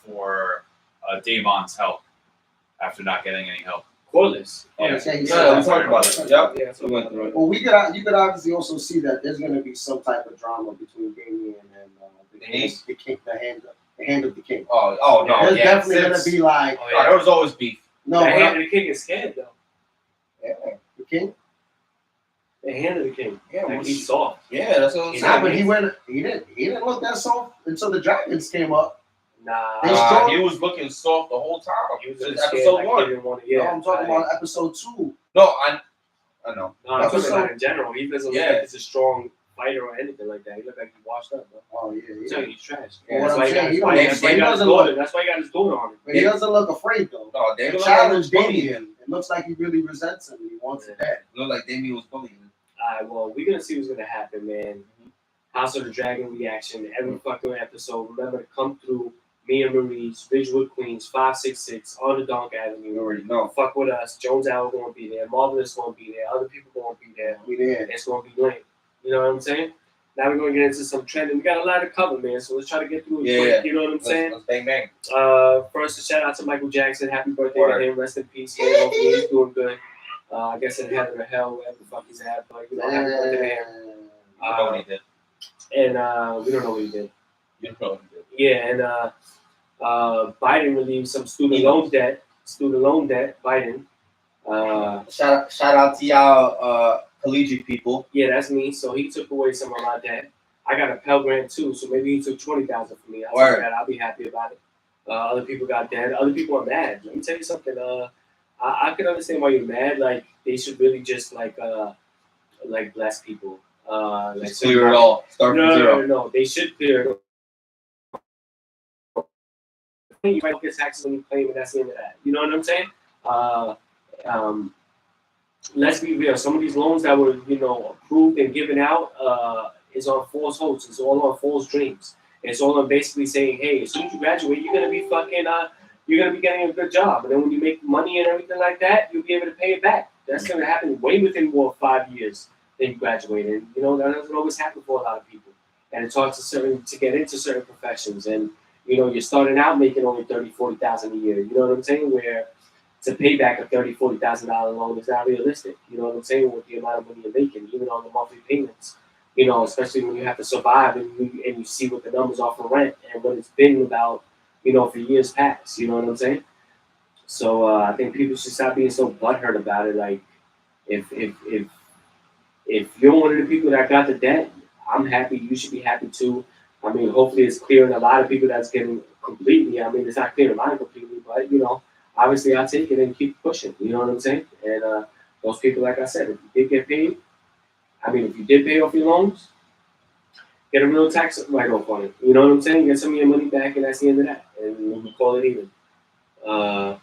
for Damon's help after not getting any help. Cordless. Yeah. He We said talked about it. Yep. Yeah, so We went through it. Well, you could obviously also see that there's going to be some type of drama between Damien and the king, the hand of the king. Oh no. There's Yeah. definitely going to be like Oh, yeah. There was always beef. no, The but hand of the king is scared though. Yeah. the king. The hand of the king. Yeah. Like he's soft. Yeah, that's what I'm He's saying. Nah, but he didn't look that soft until the dragons came up. Nah. They strong- He was looking soft the whole time. He was Since just scared, episode like, he 1. didn't want to, No, I'm talking about episode 2. No, I know. No, I'm talking episode- about in general. He doesn't look like he's a strong fighter or anything like that. He looked like he washed up, bro. Oh I'm yeah. telling you, he's trash. Well, That's what why I'm he got saying, his he daughter. don't- That's why he he got his doesn't daughter. look- That's why he got his daughter on him. But he doesn't look afraid though. No, they The look challenge like bullying. Damien. It looks like he really resents him. He wants it dead. Look like Damien was bullying. Alright, well, we're gonna see what's gonna happen, man. House of the Dragon reaction every fucking episode. Remember to come through. Me and Marie's, Ridgewood Queens, 566 on the Donk Avenue. You already know. Fuck with us. Jones Hour gonna be there. Marvelous gonna be there. Other people gonna be there. We did. It's gonna be late. You know what I'm saying? Now we're gonna get into some trending. We got a lot to cover, man. So let's try to get through it quick. You know what I'm saying? Let's bang bang. First, a shout out to Michael Jackson. Happy birthday to him. Rest in peace. Man. Hopefully he's doing good. I guess in heaven or hell, wherever the fuck he's at. But you know, happy birthday to him. You know what he did. And we don't know what he did. You know what he did. Yeah, and Biden relieved some student loan debt. Biden. Shout out to y'all collegiate people. Yeah, that's me. So he took away some of my debt. I got a Pell Grant too, so maybe he took $20,000 from me. I'll take that. I'll be happy about it. Other people got debt. Other people are mad. Let me tell you something. I can understand why you're mad. Like they should really just like bless people. Like Clear it all. Start from zero. No. They should clear it all. You might get taxes when you claim it. That's the end of that. You know what I'm saying? Let's be real. Some of these loans that were, approved and given out, is on false hopes. It's all on false dreams. It's all on basically saying, hey, as soon as you graduate, you're gonna be you're gonna be getting a good job, and then when you make money and everything like that, you'll be able to pay it back. That's gonna happen way within 5 years. Then you graduate, and that doesn't always happen for a lot of people. And it's hard to get into certain professions, and you're starting out making only $30,000-$40,000 a year. You know what I'm saying? Where to pay back a $30,000-$40,000 loan is not realistic. You know what I'm saying? With the amount of money you're making, even on the monthly payments. Especially when you have to survive and you see what the numbers are for rent and what it's been about, for years past. You know what I'm saying? So I think people should stop being so butthurt about it. Like, if you're one of the people that got the debt, I'm happy. You should be happy too. I mean, hopefully it's clearing a lot of people that's getting completely. I mean, it's not clearing mine completely, but obviously I'll take it and keep pushing. You know what I'm saying? And those people, like I said, if you did get paid, if you did pay off your loans, get a real tax write-off on it. You know what I'm saying? Get some of your money back, and that's the end of that. And we'll call it even. I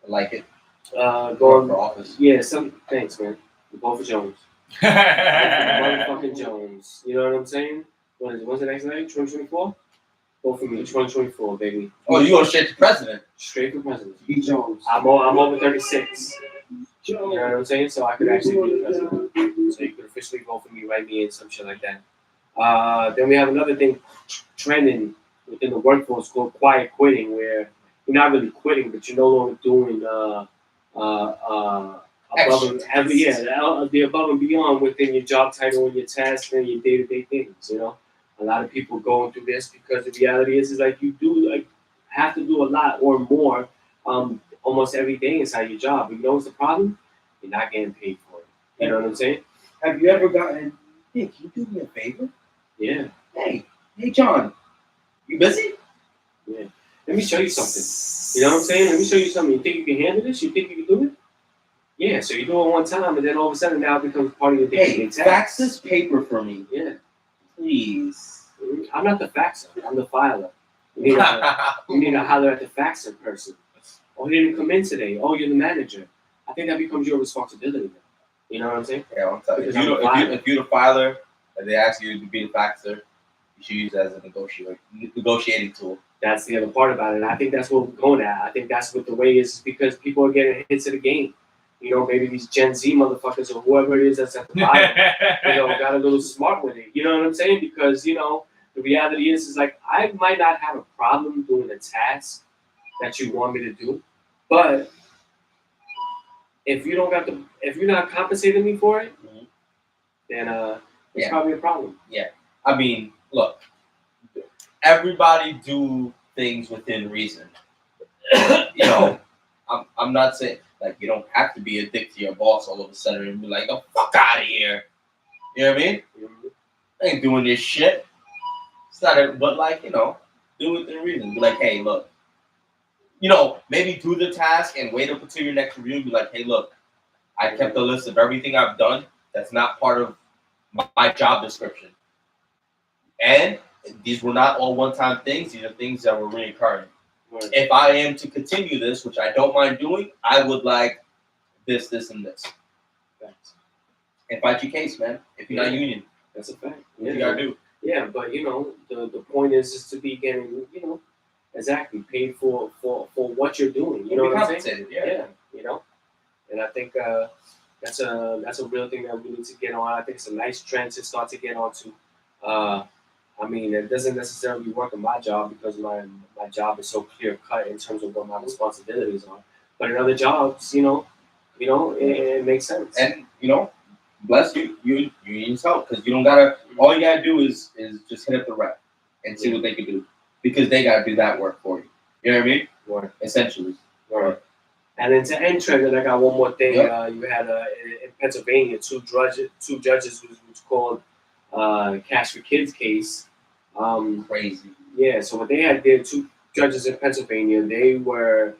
like it. Going for office. Yeah, thanks, man. Vote for Jones. Motherfucking Jones. You know what I'm saying? When's the next night? 2024? Vote for me. 2024, baby. Oh, you go straight to president? Straight for president. B. Jones. I'm over 36. You know what I'm saying? So I could actually be president. So you could officially vote for me, write me in, some shit like that. Then we have another thing trending within the workforce called quiet quitting, where you're not really quitting, but you're no longer doing above the above and beyond within your job title and your tasks and your day-to-day things. A lot of people going through this because the reality is like you do have to do a lot or more almost every day inside your job. But you know what's the problem? You're not getting paid for it. You know what I'm saying? Have you ever gotten, hey, can you do me a favor? Yeah. Hey, John, you busy? Yeah. Let me show you something. You know what I'm saying? Let me show you something. You think you can handle this? You think you can do it? Yeah, so you do it one time, and then all of a sudden now it becomes part of your day-to-day task. Fax this paper for me. Yeah. Please. I'm not the faxer. I'm the filer. You need to holler at the faxer person. Oh, he didn't come in today. Oh, you're the manager. I think that becomes your responsibility now. You know what I'm saying? Yeah, I'm telling you. If you're the filer and they ask you to be the faxer, you should use it as a negotiating tool. That's the other part about it. And I think that's what we're going at. I think that's what the way is because people are getting hits of the game. Maybe these Gen Z motherfuckers or whoever it is that's at the bottom, got a little smart with it. You know what I'm saying? Because, the reality is like, I might not have a problem doing a task that you want me to do, but if you're not compensating me for it, then it's probably a problem. Yeah. I mean, look, everybody do things within reason. I'm not saying like you don't have to be a dick to your boss all of a sudden and be like, "Oh, fuck out of here." You know what I mean? I ain't doing this shit. It's not but like, do within reason. Be like, hey, look. Maybe do the task and wait up until your next review and be like, hey, look, I kept a list of everything I've done that's not part of my job description. And these were not all one-time things. These are things that were reoccurring. Right. If I am to continue this, which I don't mind doing, I would like this, and this. Thanks. And fight your case, man. If you're not union. That's a fact. You gotta do. Yeah, but the point is to be getting, exactly paid for what you're doing. You know what I'm saying? Yeah. And I think that's a real thing that we need to get on. I think it's a nice trend to start to get onto. I mean, it doesn't necessarily work in my job because my job is so clear cut in terms of what my responsibilities are. But in other jobs, it makes sense. And bless you unions help because you don't gotta. All you gotta do is just hit up the rep and see what they can do because they gotta do that work for you. You know what I mean? Right. Essentially. Right. And then to end trending, I got one more thing. Yep. You had in Pennsylvania two judges was called Cash for Kids case. Crazy. Yeah. So what they had did, two judges in Pennsylvania, they were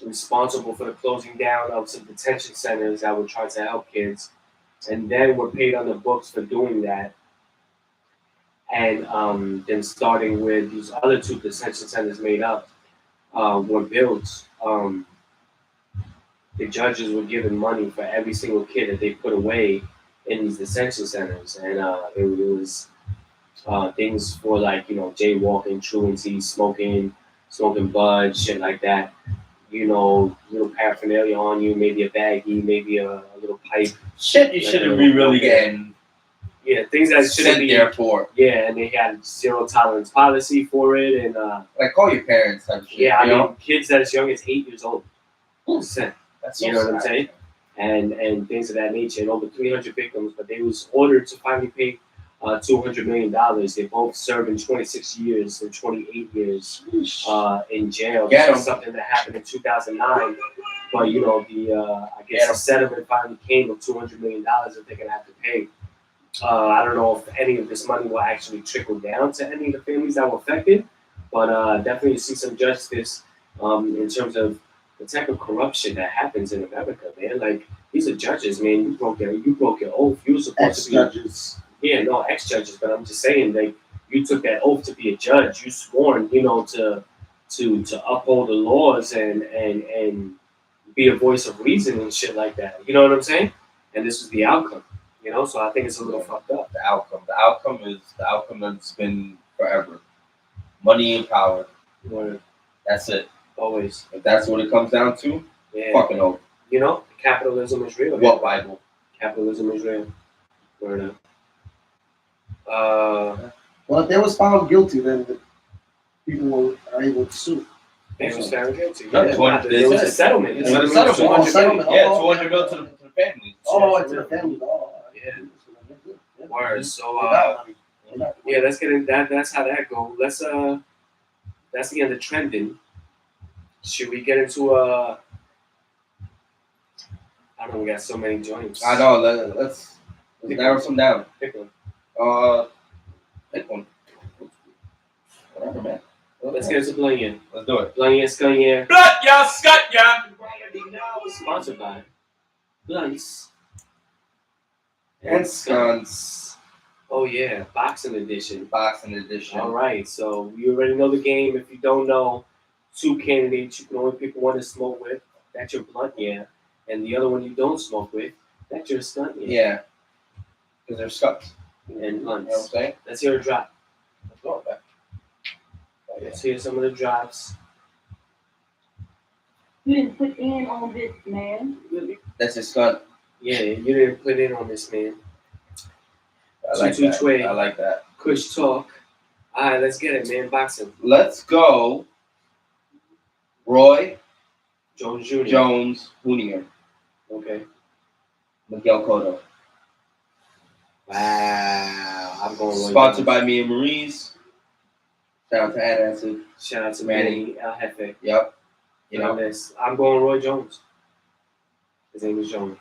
responsible for the closing down of some detention centers that were trying to help kids, and then were paid on the books for doing that. And then starting with these other two detention centers made up were built. The judges were given money for every single kid that they put away in these detention centers, and it was things for like jaywalking, truancy, smoking bud, shit like that. Little paraphernalia on you, maybe a baggie, maybe a little pipe. Shit, you shouldn't be really getting. Yeah, things that shouldn't be there for. Yeah, and they had zero tolerance policy for it, and like call your parents and shit. Yeah, I mean kids that as young as 8 years old. That's so what I'm saying? And things of that nature, and over 300 victims, but they was ordered to finally pay $200 million. They both served in 26 years and 28 years in jail. This is something that happened in 2009. But I guess the settlement finally came of $200 million that they're gonna have to pay. I don't know if any of this money will actually trickle down to any of the families that were affected, but definitely you see some justice in terms of the type of corruption that happens in America, man. Like these are judges, man. You broke your oath. You were supposed to be judges. Yeah, no, ex-judges, but I'm just saying, like, you took that oath to be a judge. You sworn, to uphold the laws and be a voice of reason and shit like that. You know what I'm saying? And this was the outcome. So I think it's a little fucked up. The outcome is the outcome that's been forever. Money and power. Right. That's it. Always. If that's what it comes down to, fucking over. Capitalism is real. What Bible? Capitalism is real. Word up. Well, if they was found guilty, then the people are able to sue. They was found guilty. No, Yeah, 200 there was a settlement. It's a settlement. Settlement. Yeah, Oh, 200 mil to the family. Oh, to the family. Oh, Yeah. Word. So yeah, let's get in that. That's how that go. Let's that's the end of trending. Should we get into I don't know. We got so many joints. I know. Let's narrow some down. Pick one. Pick one. Whatever, man. Let's get into Blunyan. Let's do it. Blunyan, Scunyan. Blood, ya, scut, ya. Sponsored by Blunts And Skunts. Oh yeah, boxing edition. Boxing edition. All right, so you already know the game. If you don't know, 2 candidates you can only pick one to smoke with. That's your blunt, yeah, and the other one you don't smoke with. That's your stunt, yeah. Yeah. Because they're Skunts. And You know what I'm blunts. saying? Let's hear a drop. Let's go back. Let's hear some of the drops. You didn't put in on this, man. That's a Skunt. Yeah, you didn't put in on this, man. I like that. 2-2-2. I like that. Kush talk. All right, let's get it, man. Boxing. Let's go. Roy Jones Jr. Jones Jr. Okay. Miguel Cotto. Wow. I'm going Roy Sponsored Jones. by me and Marie's. Shout out to Ad Acid. Shout out to Manny. Manny El Jefe. Yep. You You know know. this. I'm going Roy Jones. His name is Jones.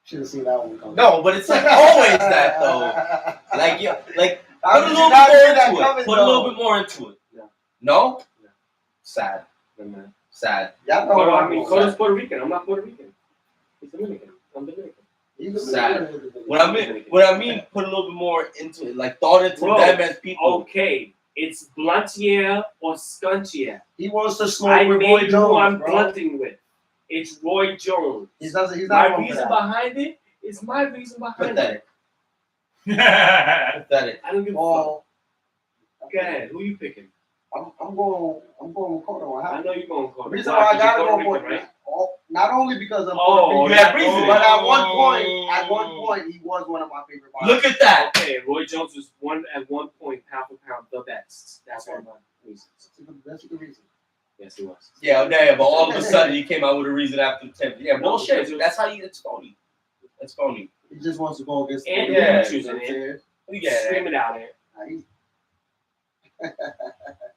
Should have seen that one coming. No, but it's like always that though. Like yeah, like How put a did little you not see bit that more into it. coming, Put a though? little bit more into it. No. No? No. Sad. No, man. Sad. Y'all know Cotto, what I mean, Cotto's Puerto Rican. I'm not Puerto Rican. He's Dominican. I'm Dominican. Sad. What I mean, put a little bit more into it. Like thought into Bro, them as people. Okay. It's Bluntier or Scuntier. He wants to I smoke with made Roy who Jones, I'm bro. blunting with. It's Roy Jones. He's not My wrong for reason that. behind it is my reason behind it. Pathetic. Pathetic. I don't give a Well, fuck. Go ahead. Who you picking? I'm going with Cotto. I know you're going The Cotto. reason why I gotta go Puerto for Rican, right? not only because of Oh, Puerto you Rican, have reason. but at one point, he was one of my favorite boxers. Look at that. Okay, Roy Jones was at one point pound for pound the best. That's one of my reasons. That's a good reason. Yes, he was. Yeah, but all of a sudden he came out with a reason after the 10th. Yeah, bullshit. That's how you. It's phony. It's phony. He just wants to go against. And Yeah. who you choosing, man? We get Scream it. it out, man.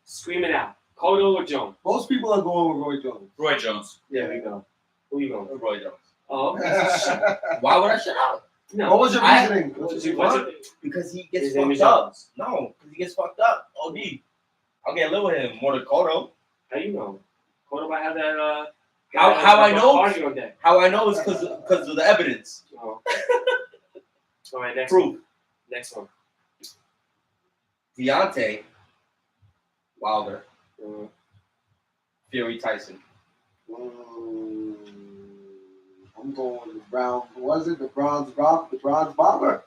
Scream it out. Cotto or Jones? Most people are going with Roy Jones. Roy Jones. There we go. Who you going? Roy Jones. Oh, okay. Why would I shut up? No. What was your I- reasoning? What's your Because he gets His name is fucked up. Jones. No, because he gets fucked up. OD. I'll get a little with him more than Cotto. How you know? Cotto might have that. How I know? Party on deck. How I know is because of the evidence. Oh. All right, next Proof. one. Next one. Deontay Wilder, Uh, Fury Tyson. I'm going with the Brown. Was it the Bronze Bomb? The Bronze Bomber?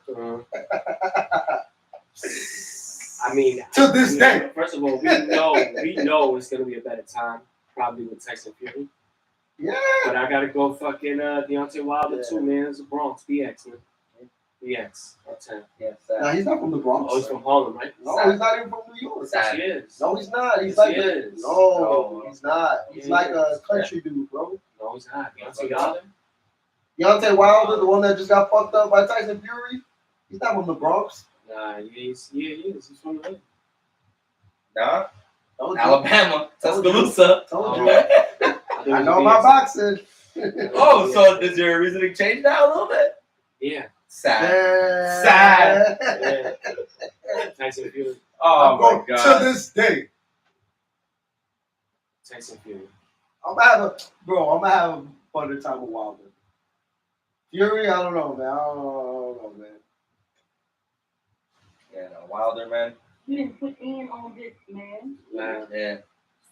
I mean, To this day. First of all, we know it's gonna be a better time, probably with Tyson Fury. Yeah. But I gotta go fucking Deontay Wilder Yeah. too, man. It's a Bronx, BX, man. BX, uptown. Yes, Nah, he's not from the Bronx. Oh, he's from Harlem, right? No, he's not even from New York. Sad. Yes, he is. No, he's not. He's Yes, like he is. no, he's not. He's He like a is. country dude, bro. No, he's not. Deontay Wilder. Deontay Wilder, the one that just got fucked up by Tyson Fury, he's not from the Bronx. Nah, he is. He's from the hood. Nah, Told you. Alabama, Told you. Tuscaloosa. Told Oh. you. I know my boxing. Oh, so does your reasoning change now a little bit? Yeah. Sad. Sad. Yeah. Tyson Fury. Oh I'm going my god. to this day. Tyson Fury. I'm gonna have a fun time with Wilder. Fury, I don't know, man. I don't know, man. Yeah, no, Wilder, man. You didn't put in on this, man. Nah, Yeah.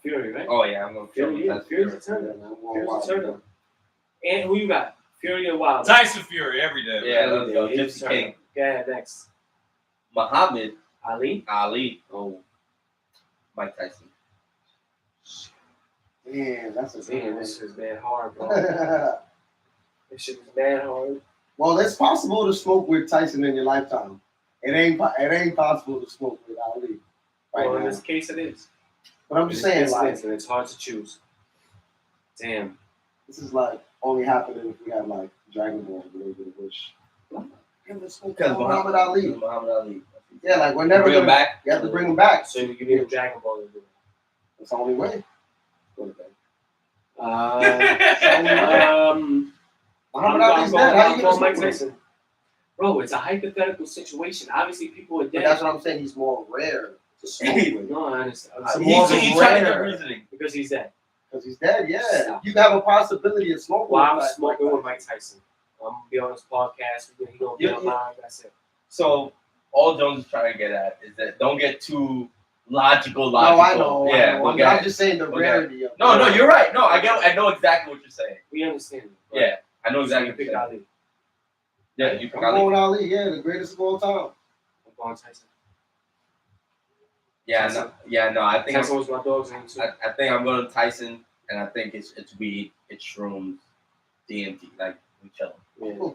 Fury, right? Oh yeah, I'm gonna Fury, yeah. Fury's a turn. I'm going Fury's a Wilder. turn. And who you got? Fury or Wilder? Tyson Fury every day. Yeah, let's go. He's Gypsy a King. turn. Go ahead, next. Muhammad Ali? Ali, Oh, Mike Tyson. Man, that's a damn, this is bad hard, bro. This shit is mad hard. Well, it's possible to smoke with Tyson in your lifetime. It ain't possible to smoke with Ali right Well, in now. this case, it is. But I'm just saying, It's like, and it's hard to choose. Damn. this is like only happening if we have like Dragon Ball related wish. Because Muhammad Ali. Muhammad Ali. Yeah, like we're never Bring him gonna. back. You have to bring him back. So you need a Dragon Ball to do it. It's the only way. Muhammad Ali's dead. How you gonna Mike smoke with him? Tyson? Bro, it's a hypothetical situation. Obviously, people are But dead. that's what I'm saying. He's more rare to smoke with No, I understand. It's He's more trying to rare. get reasoning. Because he's dead. because he's dead. Yeah, you have a possibility of smoking. Well, I'm with smoking Mike with Mike Tyson. I'm gonna be on this podcast. He gonna be Yeah, on yeah. live. That's it. So all Jones is trying to get at is that don't get too logical. No, I know. Yeah, I know. we'll get I'm it. just saying the We'll get rarity of. No, you're right. No, I know exactly what you're saying. We understand. Yeah, I know So exactly you what pick you're saying. Ali. Yeah, you pick I'm Ali. going Ali. Yeah, the greatest of all time. I'm going Tyson. Yeah, no. I think Tyson was my dog's name too. I think I'm going to Tyson, and I think it's weed, it's shrooms, DMT, like we chilling. Yeah.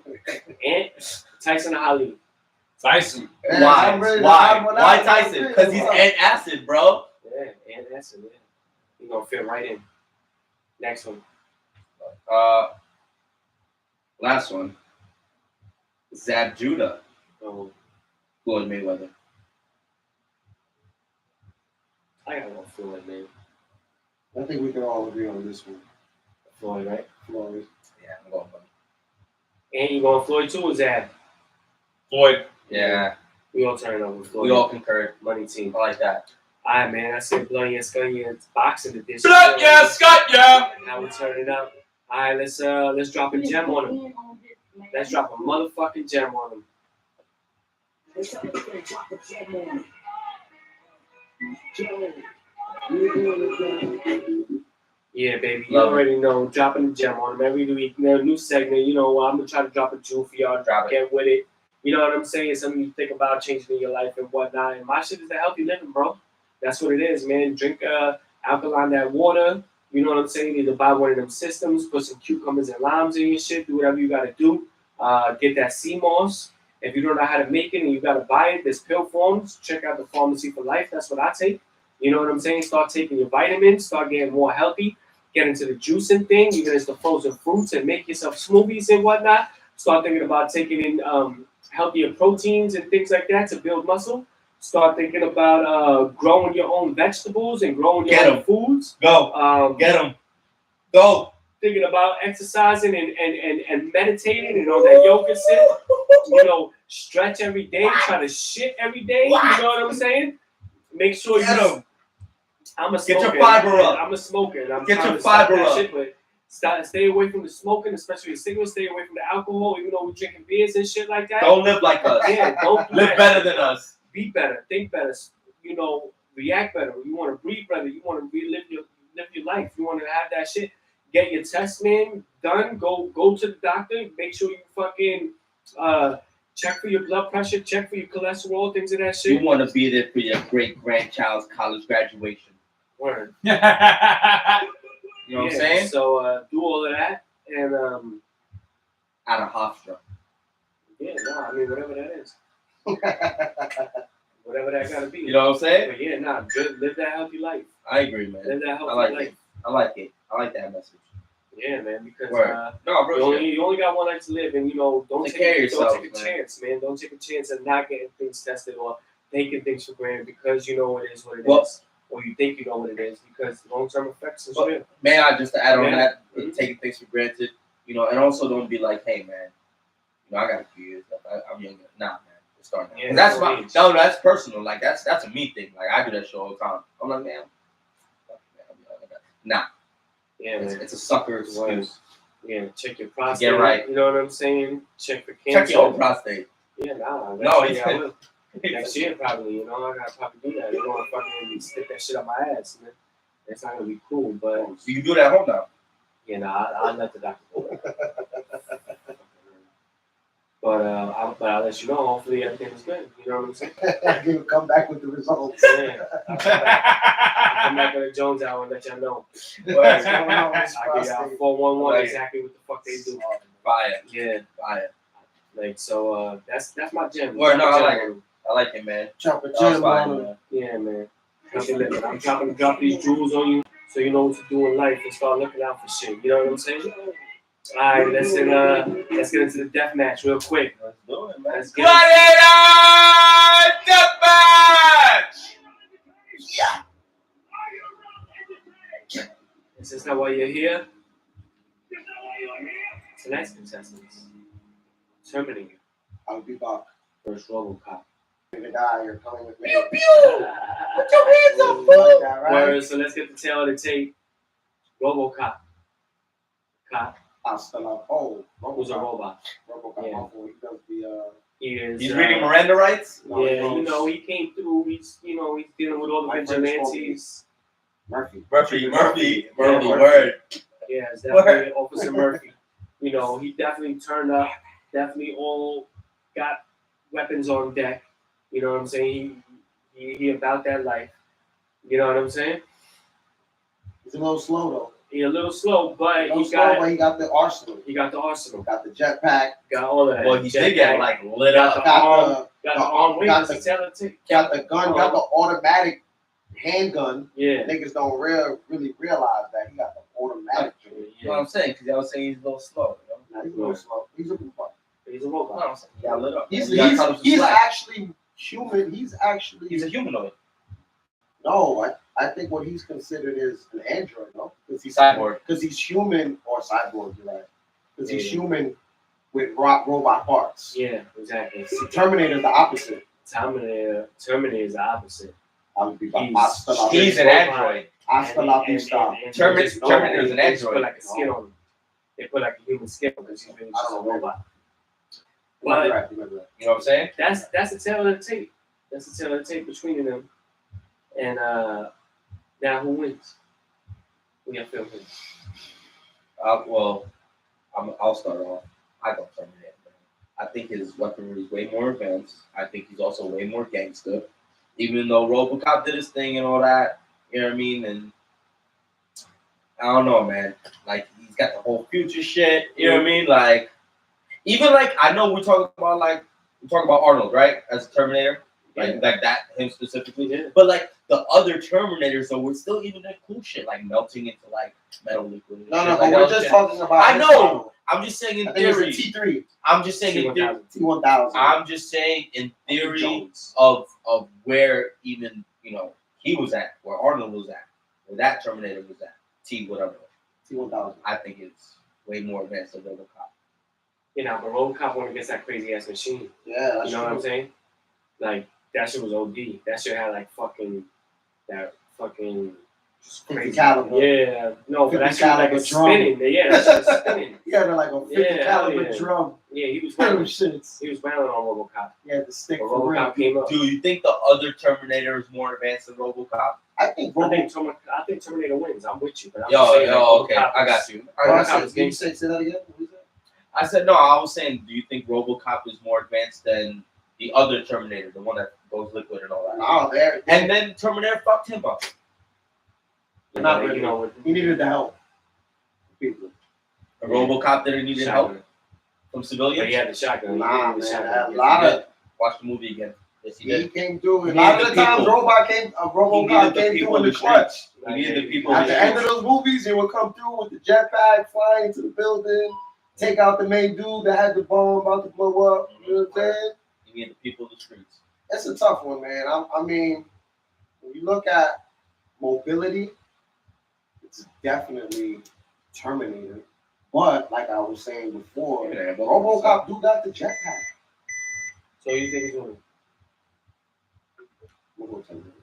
And Tyson or Ali. Tyson. Man, Why? I'm ready to Why? have one Why out. Tyson? Because he's an acid, bro. Yeah, and that's it. Yeah. He gonna fit right in. Next one. Last one. Zab Judah, Oh, Floyd Mayweather. I gotta go Floyd, man. I think we can all agree on this one. Floyd, right? Floyd. Yeah, I'm going with And you going Floyd too or Zab? Floyd. Yeah, We all turn up with Floyd. we all concurred. Money team. I like that. Alright, man. I said Bloody and Scunny. It's boxing edition. Scott, yeah, Scott, yeah. Now we turn it up. Alright, let's drop a gem on him. Let's drop a motherfucking gem on him. Yeah, baby. You Love it. already know. Dropping a gem on him every week. New segment. You know, I'm gonna try to drop a jewel for y'all. Drop it. Get with it. You know what I'm saying? Something you think about changing in your life and whatnot. And my shit is the healthy living, bro. That's what it is, man. Drink alkaline that water. You know what I'm saying? Either buy one of them systems, put some cucumbers and limes in your shit. Do whatever you gotta do. Get that sea moss. If you don't know how to make it and you gotta buy it, there's pill forms. Check out the Pharmacy for Life. That's what I take. You know what I'm saying? Start taking your vitamins. Start getting more healthy. Get into the juicing thing. You get into the frozen fruits and make yourself smoothies and whatnot. Start thinking about taking in healthier proteins and things like that to build muscle. Start thinking about growing your own vegetables and growing your own foods. Go. Get him. Go. Thinking about exercising and meditating and all that yoga shit. You know, stretch every day. Try to shit every day. You know what I'm saying? Make sure Get him. I'm a Get smoker. your fiber up. I'm a smoker. And I'm Get trying your to stop fiber that up. shit, but stay away from the smoking, especially the cigarettes. Stay away from the alcohol, even though we're drinking beers and shit like that. Don't live like us. Yeah, don't do Live that. better than us. Be better. Think better. You know, react better. You want to breathe better. You want to live your life. You want to have that shit. Get your test, man, done. Go to the doctor. Make sure you fucking check for your blood pressure. Check for your cholesterol. Things of that shit. You want to be there for your great-grandchild's college graduation. Word. You know what I'm saying? So do all of that and Out of Hofstra. yeah, no, I mean whatever that is, whatever that gotta be. You know what I'm saying? But yeah, nah, good. Live that healthy life. I agree, man. Live that healthy I like life. it. I like it. I like that message. Yeah, man, because Word. No, bro. you only got one life to live, and you know don't Take take care of yourself, a man. chance, man. Don't take a chance of not getting things tested or taking things for granted because you know it is what it is, or you think you know what it is because long-term effects is real. Man, I just to add on Yeah. that, Mhm. taking things for granted, you know, and also don't be like, hey, man, you know, I got a few years left. I'm younger. Nah, man, it's starting. Yeah, And that's no my age. no, that's personal. Like that's a me thing. Like I do that shit all the time. I'm like, man, nah, Yeah, man. it's a sucker excuse. Yeah, check your prostate. Get right. You know what I'm saying? Check for cancer. Check your own prostate. Yeah, nah. No, Next year I will. Next year probably, you know, I gotta probably do that. They're gonna fucking stick that shit up my ass, man. It's not gonna be cool, but You can do that at home now. you know, I'll let the doctor do it. But I'll let you know. Hopefully everything's good. You know what I'm saying? He'll come back with the results. Yeah. I'll come back with a Jones Hour and let y'all know. What's going on with this I'll give y'all prostate? 411 Right. exactly what the fuck they do. Fire. Yeah, Fire. like so. That's my gem. Word, no, I Gem like on it. him. I like it, man. Chop a That was gem fire, on him. man. Yeah, man. I'm trying to drop these jewels on you so you know what to do in life and start looking out for shit. You know what I'm saying? All right, let's get into the death match real quick. Let's do it, man. Let's get Gladiator Deathmatch! Is this not why you're here? Tonight's contestants: Terminator I'll be back. versus RoboCop. The guy, you're coming with me. Pew pew. Put your hands up, Like fool. that, right? Word, so let's get the tail of the tape. RoboCop. Cop, Hasta la. Oh, who's a robot. Robocop. Yeah. Oh, he does the. He is. He's reading Miranda rights. No, Yeah, he you know, goes, he came through. He's he's dealing with all the My friend vigilantes. Murphy. Murphy. Murphy. Word. Yeah, it's definitely Officer Murphy. You know, he definitely turned up. Definitely all got weapons on deck. You know what I'm saying? He about that life. You know what I'm saying? He's a little slow though. He a little slow, but But he got the arsenal. he got the arsenal. Got the jetpack. Got all of that. Boy, he did get like lit got up. the arm. Got the got arm. Wait, got does it tell it to? Got the gun. Got the automatic handgun. Yeah. Niggas don't really realize that he got the automatic. You know what I'm saying? Because I was saying he's a little slow. You know? Nah, he's a little slow. He's a good part. He's a You know robot. what I'm saying? He got lit up. He's man. He got cut some slack. actually human. He's He's a humanoid. no. I think what he's considered is an android. No, because he's Cyborg. Because he's human or cyborg. You're right. Because he's Yeah. human with robot parts. Yeah, exactly. See, Terminator's the opposite. Terminator is the opposite. I'll be He's- hasta la He's an android. hasta la vista. Terminator's an They android. put like a skin on him. They put like a human skin because he's really I just a don't know. robot. Remember But that, remember that. You know what I'm saying? that's the tail of the tape. That's the tail of the tape between them. And now who wins? Who y'all feel wins? Well, I'll start off. I don't Terminator. I think his weaponry is way more advanced. I think he's also way more gangster. Even though RoboCop did his thing and all that, you know what I mean? And I don't know, man. Like, he's got the whole future shit, you know what I mean? Like, even like, I know we talk about Arnold, right? As a Terminator. Like that, him specifically. Yeah. But like the other Terminators, though, we're still even that cool shit, like melting into like metal liquid. No, Shit but like we're that just shit. talking about. I his know. model. I'm just saying in I think it's theory. a T3, I'm just saying in theory. T1000. I'm just saying in theory Jones. of where even he was at, where Arnold was at, where that Terminator was at, whatever. T1000. I think it's way more advanced than RoboCop. You know, but RoboCop went against that crazy ass machine. Yeah, that's You know what I'm true. saying? Like that shit was OD. That shit had like that fucking just 50 crazy. caliber. Yeah, no, but 50 that shit was like caliber a drum. spinning. Yeah, that shit was spinning. He had like a 50 Yeah, caliber yeah. drum. Yeah, he was Them wailing. shits. He was wailing on RoboCop. He had the stick But for real. RoboCop came up. Do you think the other Terminator is more advanced than RoboCop? I think I think Terminator wins. I'm with you, but I'm Yo, just saying, like, okay, RoboCop I got is- you. RoboCop is Can you gangster. say that again? What was that? I said no. I was saying, do you think RoboCop is more advanced than the other Terminator, the one that goes liquid and all that? Oh, there. And then Terminator fucked him up. Not Like, really. you know, with He needed the help. People. And RoboCop didn't need help shotgun. from But civilians. he had the shotgun. Nah, He had man. the A shotgun. lot of. Watch the movie again. Yes, he He did. came through. A He lot needed of the the times, people. RoboCop He came needed the through people in in the the clutch. He needed the people. At in the the end of streets. those movies, he would come through with the jetpack, flying into the building, take out the main dude that had the bomb about to blow up. You know what I'm saying? He needed the people in the streets. It's a tough one, man. I mean, when you look at mobility, it's definitely Terminator. But like I was saying before, Yeah, RoboCop do got the jetpack. So you think he's winning? I'm gonna tell you.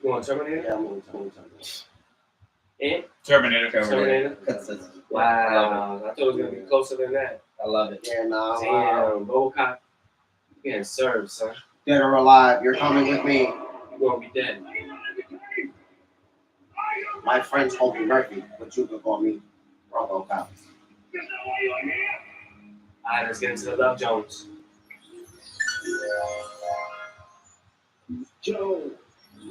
You want Terminator? Yeah, I'm gonna tell you. And Terminator. Terminator? Wow, I thought it was gonna be closer than that. I love it. Yeah, nah. Damn, RoboCop, you getting served, son. Dead or alive, you're coming with me. You gonna be dead. My friend's call me Murphy, but you can call me RoboCop. All right, let's get into the Love Jones. Joe,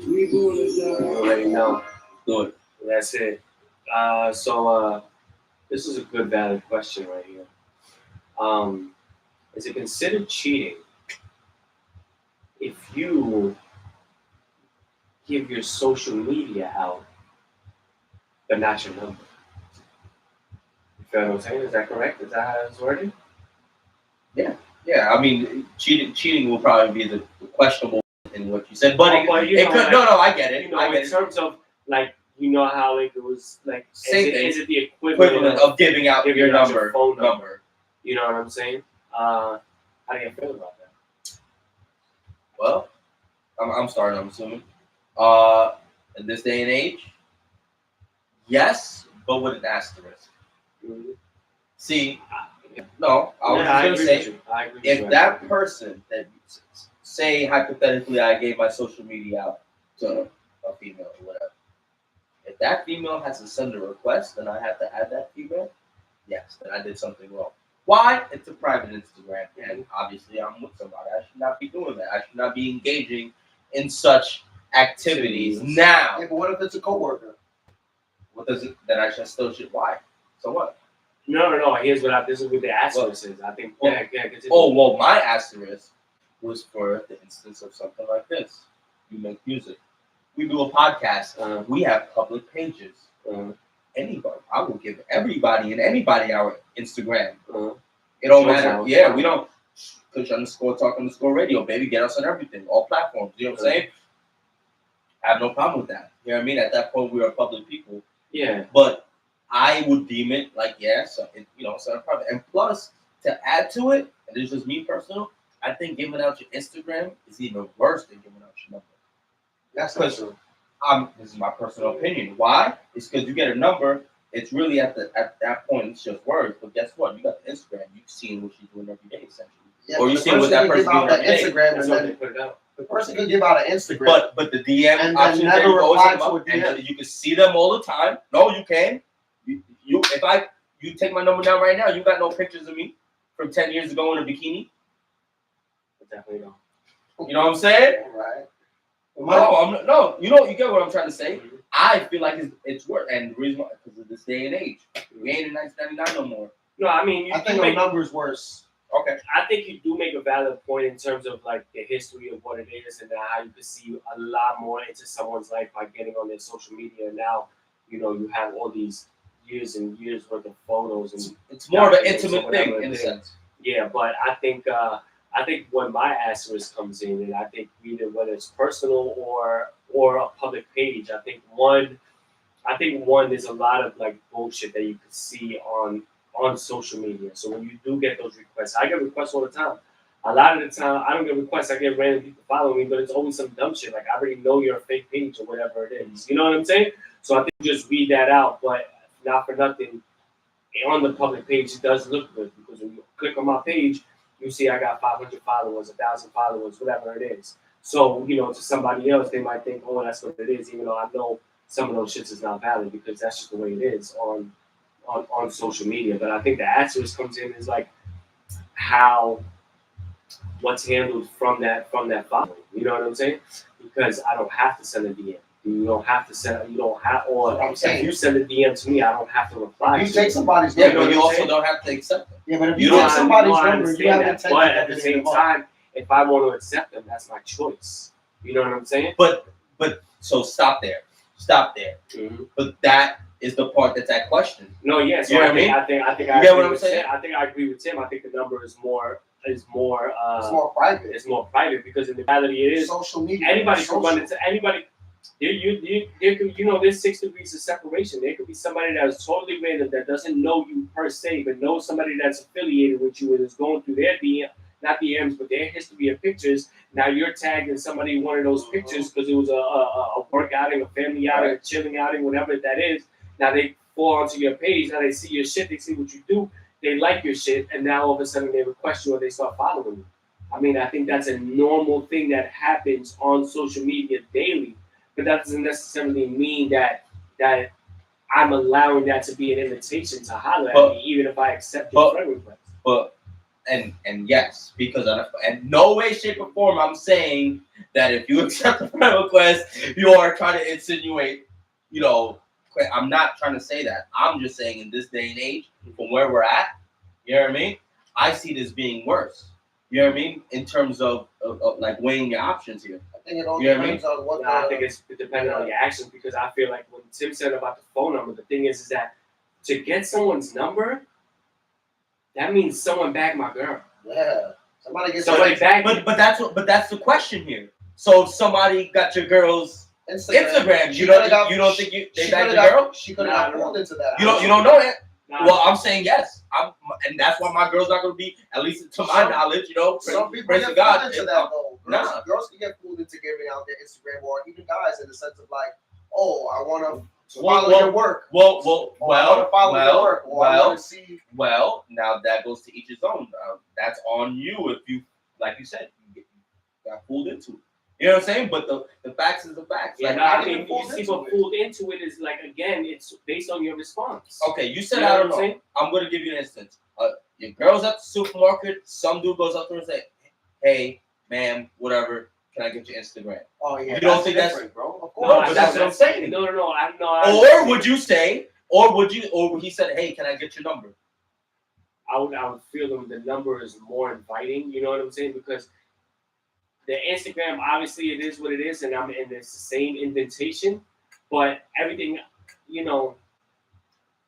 we doing this, You already know. Do it. That's it. So This is a good, valid question right here. Is it considered cheating if you give your social media out, but not your number? You feel what I'm saying? Is that correct? Is that how it's worded? Yeah, I mean, cheating will probably be the questionable in what you said, but But it could. like, No, I get it. You know, I get in it. terms of like, you know how like it was like, Same is it the Equivalent of giving out giving your out number. your phone number? You know what I'm saying? How do you feel about that? Well, I'm starting. I'm assuming. In this day and age, yes, but with an asterisk. Mhm. See, no, I was I just agree gonna with say, you. I agree with if you. that person that say hypothetically, I gave my social media out to a female or whatever. If that female has to send a request, then I have to add that female. Yes, then I did something wrong. Why? It's a private Instagram, and obviously I'm with somebody. I should not be doing that. I should not be engaging in such activities now. Yeah, but what if it's a coworker? What does it? Then I still should. Why? So what? No. Here's what this is what the asterisk is. I think. Well, continue. Oh well, my asterisk was for the instance of something like this. You make music. We do a podcast. We have public pages. Anybody, I will give everybody and anybody our Instagram. It don't matter. Yeah, we don't push underscore talk underscore radio, baby. Get us on everything, all platforms. You know what I'm saying? I have no problem with that. You know what I mean? At that point, we are public people. Yeah. But I would deem it like, so private. And plus, to add to it, and this is just me personal, I think giving out your Instagram is even worse than giving out your number. That's not true. This is my personal opinion. Why? It's because you get a number. It's really at that point, it's just words. But guess what? You got the Instagram. You've seen what she's doing every day, essentially. Yeah, or you see what that person doing every day. Instagram, That's and why then they put it out. the person could give out an Instagram. But the DM and option then never you always reply hit them to a up, DM. and you can see them all the time. No, you can. You take my number down right now, you got no pictures of me from 10 years ago in a bikini. I definitely don't. You know what I'm saying? Right. No, you get what I'm trying to say. Mhm. I feel like it's worth, and the reason why, because of this day and age, we ain't in 1999 no more. No, I mean, I think our number's worse. Okay. I think you do make a valid point in terms of like the history of what it is and how you can see a lot more into someone's life by getting on their social media. And now, you have all these years and years worth of photos, and It's more of an documents or intimate whatever thing in it a is. sense. Yeah, but I think when my asterisk comes in, and I think either whether it's personal or a public page, I think one there's a lot of like bullshit that you can see on social media. So when you do get those requests, I get requests all the time. A lot of the time, I don't get requests. I get random people following me, but it's always some dumb shit. Like I already know you're a fake page or whatever it is. You know what I'm saying? So I think just weed that out. But not for nothing, on the public page, it does look good because when you click on my page, you see I got 500 followers, 1,000 followers, whatever it is. So to somebody else, they might think, oh, that's what it is, even though I know some of those shits is not valid because that's just the way it is on social media. But I think the asterisk comes in is like what's handled from that following. You know what I'm saying? Because I don't have to send a DM. You don't have to send. You don't have. Or I'm saying. if you send a DM to me, I don't have to reply. You take somebody's Yeah, number. but you also don't have to accept it. Yeah, but if You you don't- take somebody's I number, you understand have that. intention But of at the hitting same them up. time, if I want to accept them, that's my choice. You know what I'm saying? But so stop there. Mm-hmm. But that is the part that's at question. No, yes. You know what I mean? I think I You agree get what I'm with saying? Tim. I think I agree with Tim. I think the number is more. It's more private. It's more private because in reality it is. Social media. Anybody can social. run into anybody. There's 6 degrees of separation. There could be somebody that's totally random that doesn't know you per se, but knows somebody that's affiliated with you and is going through their not DMs, but their history of pictures. Now you're tagging somebody in one of those pictures because it was a work outing, a family outing, a chilling outing, whatever that is. Now they fall onto your page. Now they see your shit. They see what you do. They like your shit, and now all of a sudden they request you or they start following you. I mean, I think that's a normal thing that happens on social media daily, but that doesn't necessarily mean that I'm allowing that to be an invitation to holler at me, even if I accept your friend request. But and yes, because in no way, shape, or form I'm saying that if you accept a friend request, you are trying to insinuate, I'm not trying to say that. I'm just saying in this day and age, from where we're at, you know what I mean? I see this being worse. You know what I mean? In terms of like weighing your options here. I think it all You know what I depends on what. I think it's dependent on your actions, because I feel like when Tim said about the phone number, the thing is that to get someone's number, that means someone bagged my girl. Yeah. Somebody bagged me. But that's the question here. So if somebody got your girl's Instagram, you don't think they bagged your girl? She could have pulled into that. You don't know that. Nah, Well, I'm saying yes. And that's why my girl's not gonna be, at least to my knowledge, you know. Some people praise get to God. fooled into that though. Girls can get fooled into giving out their Instagram, or even guys in the sense of like, oh, I want to follow your work. I want to follow your work. Or I want to see. Well, now that goes to each his own. That's on you if you, like you said, you got fooled into it. You know what I'm saying? But the facts is the facts. Yeah, like, I mean, you see what fooled into it is like, again, it's based on your response. Okay, you said You know I what don't I'm know. saying? I'm gonna give you an instance. Your girl's at the supermarket. Some dude goes up to her and say, "Hey, ma'am, whatever. Can I get your Instagram?" Oh yeah, you don't think that's bro? Of course. No, but that's what I'm saying. No. Or would you say, or he said, "Hey, can I get your number?" I would feel the number is more inviting. You know what I'm saying? Because the Instagram, obviously, it is what it is, and it's the same indentation, but everything, you know,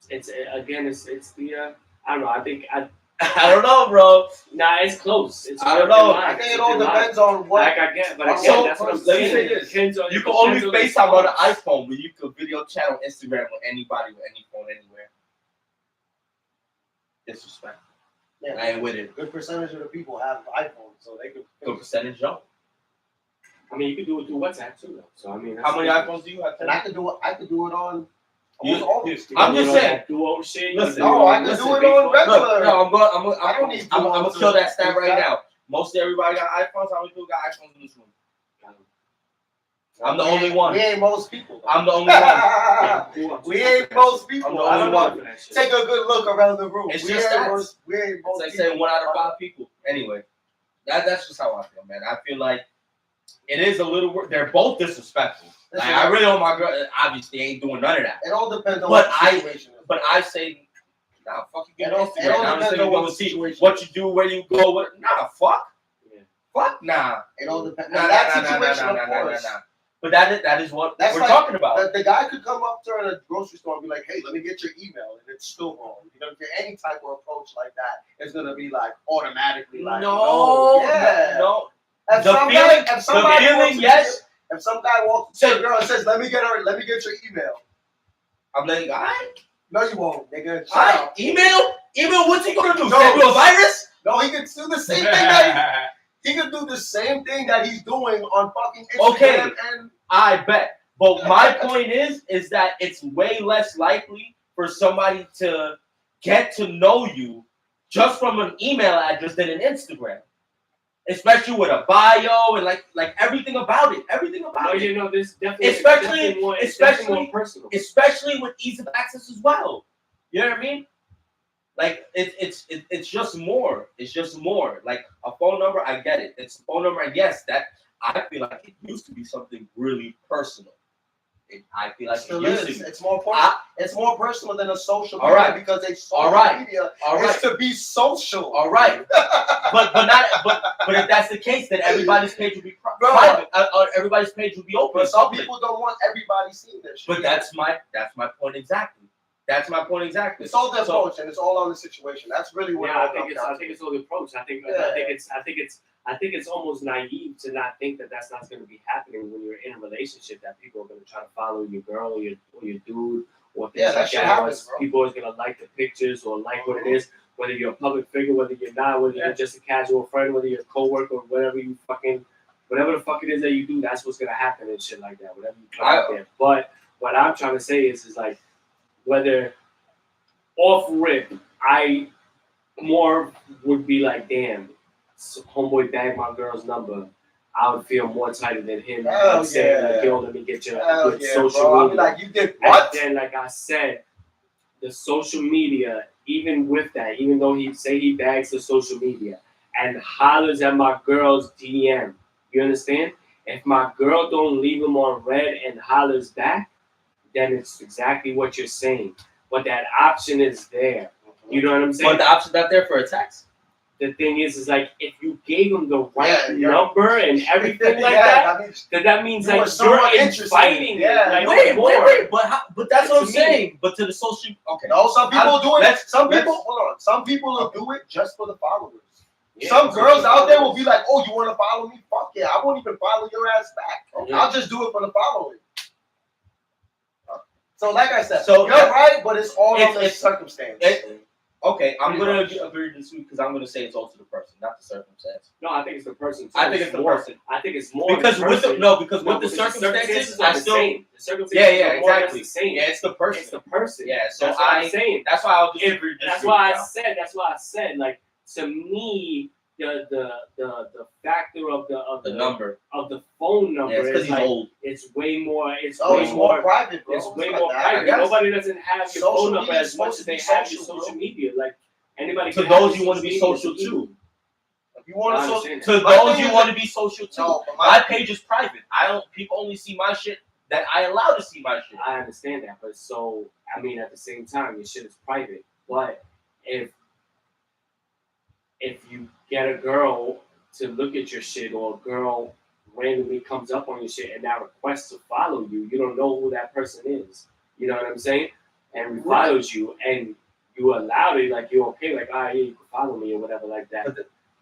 it's again, it's the I don't know. I think I don't know, bro. Nah, it's close. It's I don't know. I think it all depends on what. Like I get, but again, So, that's what I'm let me saying. say this: Depends on, you can only FaceTime on an iPhone, but you can video chat on Instagram with anybody with any phone anywhere. Disrespect. Yeah, I ain't with it. Good percentage of the people have iPhones, so they could. Good percentage, no. I mean, you can do it through WhatsApp too, though. So I mean, How many iPhones do you have? And I could do it. I could do it on. I'm just saying. Listen, no, I can do it on regular. No, I don't need. I'm gonna kill that stat right now. Most everybody got iPhones. How many people got iPhones in this room? I'm the only one. We ain't most people. I'm the only one. We ain't most people. I'm the only one. Take a good look around the room. It's just stats. We ain't most. It's like saying 1 out of 5 people. Anyway, that's just how I feel, man. I feel like it is a little. They're both disrespectful. Like, I really don't my girl. Obviously, ain't doing none of that. It all depends on what the situation. But I say, nah, fuck you. Get on Instagram. It all depends on what see what you do, where you go. What? Nah, fuck. Yeah. Fuck, nah. It all depends. Nah. But that is what we're like, talking about. The guy could come up to her in a grocery store and be like, "Hey, let me get your email," and it's still wrong. You know, any type of approach like that is gonna be like automatically like, no. If some guy walks to a girl and says, "Let me get your email," I'm like, all right. No, you won't, nigga. All right, email. What's he gonna do? Send you a virus? No, he could do the same thing. He could do the same thing that he's doing on fucking Instagram. Okay, and I bet. But my point is that it's way less likely for somebody to get to know you just from an email address than an Instagram. Especially with a bio and like everything about it. Everything about it. You know, this definitely especially more personal. Especially with ease of access as well. You know what I mean? Like it's just more. It's just more. Like a phone number, I get it. It's a phone number, and yes, that I feel like it used to be something really personal. I feel like it used to be. It's more personal. It's more personal than a social media, right. because a social media is to be social. All right. but if that's the case, then everybody's page would be private. Everybody's page would be open. But some people don't want everybody seeing this shit. But that's my point exactly. That's my point exactly. It's all the approach, and it's all on the situation. That's really what I think it's all the approach. I think it's almost naive to not think that that's not going to be happening when you're in a relationship. That people are going to try to follow your girl or your dude or things like that. Happens, people are going to like the pictures or like what it is. Whether you're a public figure, whether you're not, whether you're just a casual friend, whether you're a coworker, or whatever the fuck it is that you do, that's what's going to happen and shit like that. Whatever you put out there. But what I'm trying to say is like, whether off rip, I more would be like, damn, homeboy bagged my girl's number. I would feel more tighter than him saying, like, yo, let me get your social media. I'm like, you did what? And then, like I said, the social media, even with that, even though he bags the social media and hollers at my girl's DM, you understand? If my girl don't leave him on red and hollers back, then it's exactly what you're saying. But that option is there. You know what I'm saying? But the option's not there for a text. The thing is like if you gave them the right Yeah, you're- number and everything like yeah, that, that means you like were somewhat you're interested. inviting Yeah, it. Like, Wait. But that's what I'm To me. saying. But to the social, okay. No, some people do it. Some let's- people, hold on. Some people will do it just for the followers. Yeah, Some that's girls what out there will followers. be like, "Oh, you want to follow me? Fuck yeah! I won't even follow your ass back. Yeah. I'll just do it for the following." So, like I said, So, you're right, but it's all it's- on the it's- circumstance. Okay, I'm Pretty gonna much. agree with you because I'm gonna say it's also the person, not the circumstance. No, I think it's the person. I think it's the more. person. I think it's more Because the with the person. because No, with the because circumstances, are I the still same. The circumstances yeah, are more or less exactly. the same. Yeah, it's the It's person. the person. Yeah, so That's what I'm saying. that's why I'll If- disagree. That's why I said like to me the factor of the number. of the phone number Yeah, it's because is he's like old. it's way more. It's Oh, way it's more more. private, bro. It's way not more that. private. Yes. Nobody doesn't have your Social phone number media is as much supposed as to be they have your social, social bro. media. Like anybody. To can have those your you want to be media, social it's too. If you want I to social, understand To My those thing you is want that- to be social too. no, but My page is private. I don't. People only see my shit that I allow to see my shit. I understand that, but so I mean, at the same time, your shit is private. But if you get a girl to look at your shit, or a girl randomly comes up on your shit and now requests to follow you, you don't know who that person is. You know what I'm saying? And follows you, and you allowed it, like you're okay, like yeah, you can follow me or whatever, like that.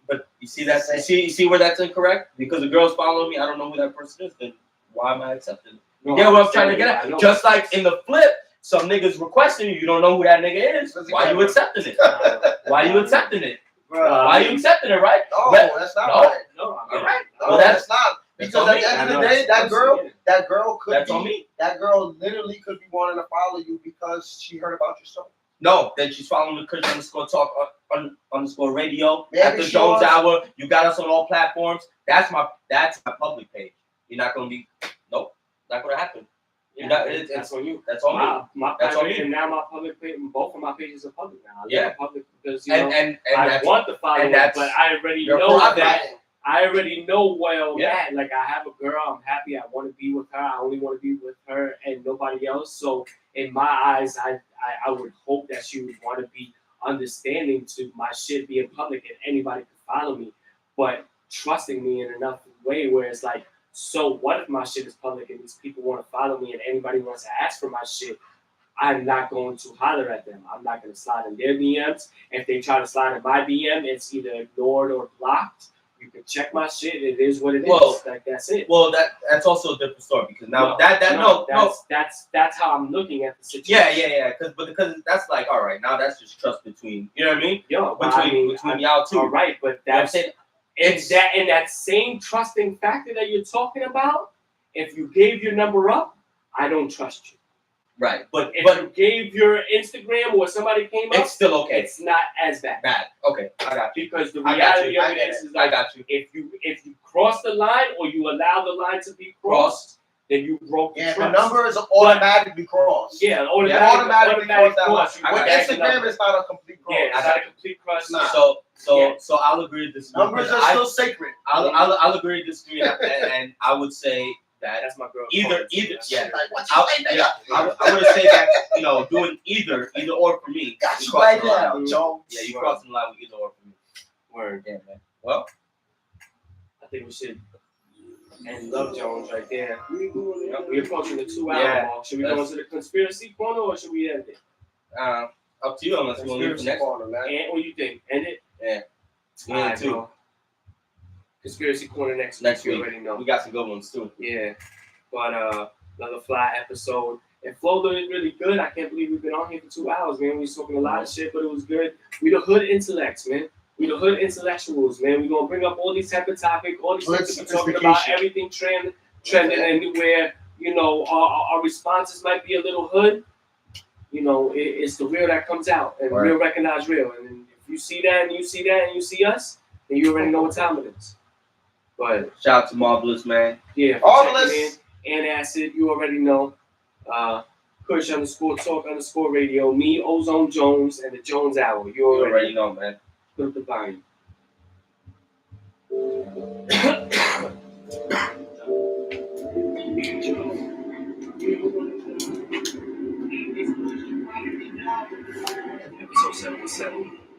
But you see that? You see where that's incorrect? Because the girls follow me, I don't know who that person is. Then why am I accepting it? No, You get what I'm trying to get I at? know. Just like in the flip, some niggas requesting you, you don't know who that nigga is. Why you accepting it? Why you accepting it? bro. Why you accepting it, right? No, But- that's not no. right. No, I mean, All right. No, Well, that's not. that's Because on at me. the end I of the know, day, that's person, that girl could That's be, on me. that girl literally could be wanting to follow you because she heard about your show. No, then she's following the Chris _talk _radio Maybe at the she Jones was- Hour. You got us on all platforms. That's my public page. You're not gonna be. Nope, not gonna happen. Yeah, Not- that's on you. That's on me. My That's on private, me. and now my public page, both of my pages are public now. I Yeah. live public because you know And I that's want the followers, and that's- but I already you're know private. that. I already know where I'm Yeah. at. Like I have a girl, I'm happy. I want to be with her. I only want to be with her and nobody else. So in my eyes, I would hope that she would want to be understanding to my shit being public and anybody can follow me, but trusting me in enough way where it's like, so what if my shit is public and these people want to follow me and anybody wants to ask for my shit? I'm not going to holler at them. I'm not going to slide in their DMs. If they try to slide in my DM, it's either ignored or blocked. You can check my shit. It is what it is. Well, Like that's it. Well, that's also a different story because now that's how I'm looking at the situation. yeah. Because that's like all right. Now that's just trust between you know what I mean Yo, between y'all two. all right, but You know what I'm that's saying? it's that in that same trusting factor that you're talking about. If you gave your number up, I don't trust you. Right, but If you gave your Instagram or somebody came up, it's still okay. it's not as bad. Bad. Okay, I got you. Because the I got reality you. of I it get is it. like I got you. if you cross the line or you allow the line to be crossed, then you broke the Yeah, the trust. number is automatically crossed. Yeah, automatically cross that line. I With got you. Instagram, it's not a complete cross. Yeah, it's not a complete cross. It's not. So I'll agree to disagree. Numbers are still sacred. I'll agree to disagree, and I would say that That's my girl. either Like, what you I say, nigga? I would say that doing either or for me. Got you crossing right the line. now, Jones. Yeah, you crossing the line with either or for me. Word. Yeah, man. Well, I think we should end Love Jones right there. We're approaching the 2 hour Yeah, mark. Should we go into the conspiracy corner or should we end it? up to you unless you want to leave for next. Corner, man. And what do you think? End it? Yeah. All right, bro. Conspiracy corner next Next week. week. You already know. We got some good ones too. Yeah. But another fly episode. And flow is really good. I can't believe we've been on here for 2 hours, man. We was talking a lot of shit, but it was good. We the hood intellects, man. We the hood intellectuals, man. We gonna bring up all these type of topics, all these things to be talking about, everything trending, and where our responses might be a little hood. It's the real that comes out, and Right. real recognize real. And if you see that, and you see that, and you see us, then you already know what time it is. But Shout out to Marvelous, man. yeah, Marvelous. and Acid, you already know. Push _talk _radio. Me, Ozone Jones, and the Jones Hour. You You already already know, man. put up the volume. 777.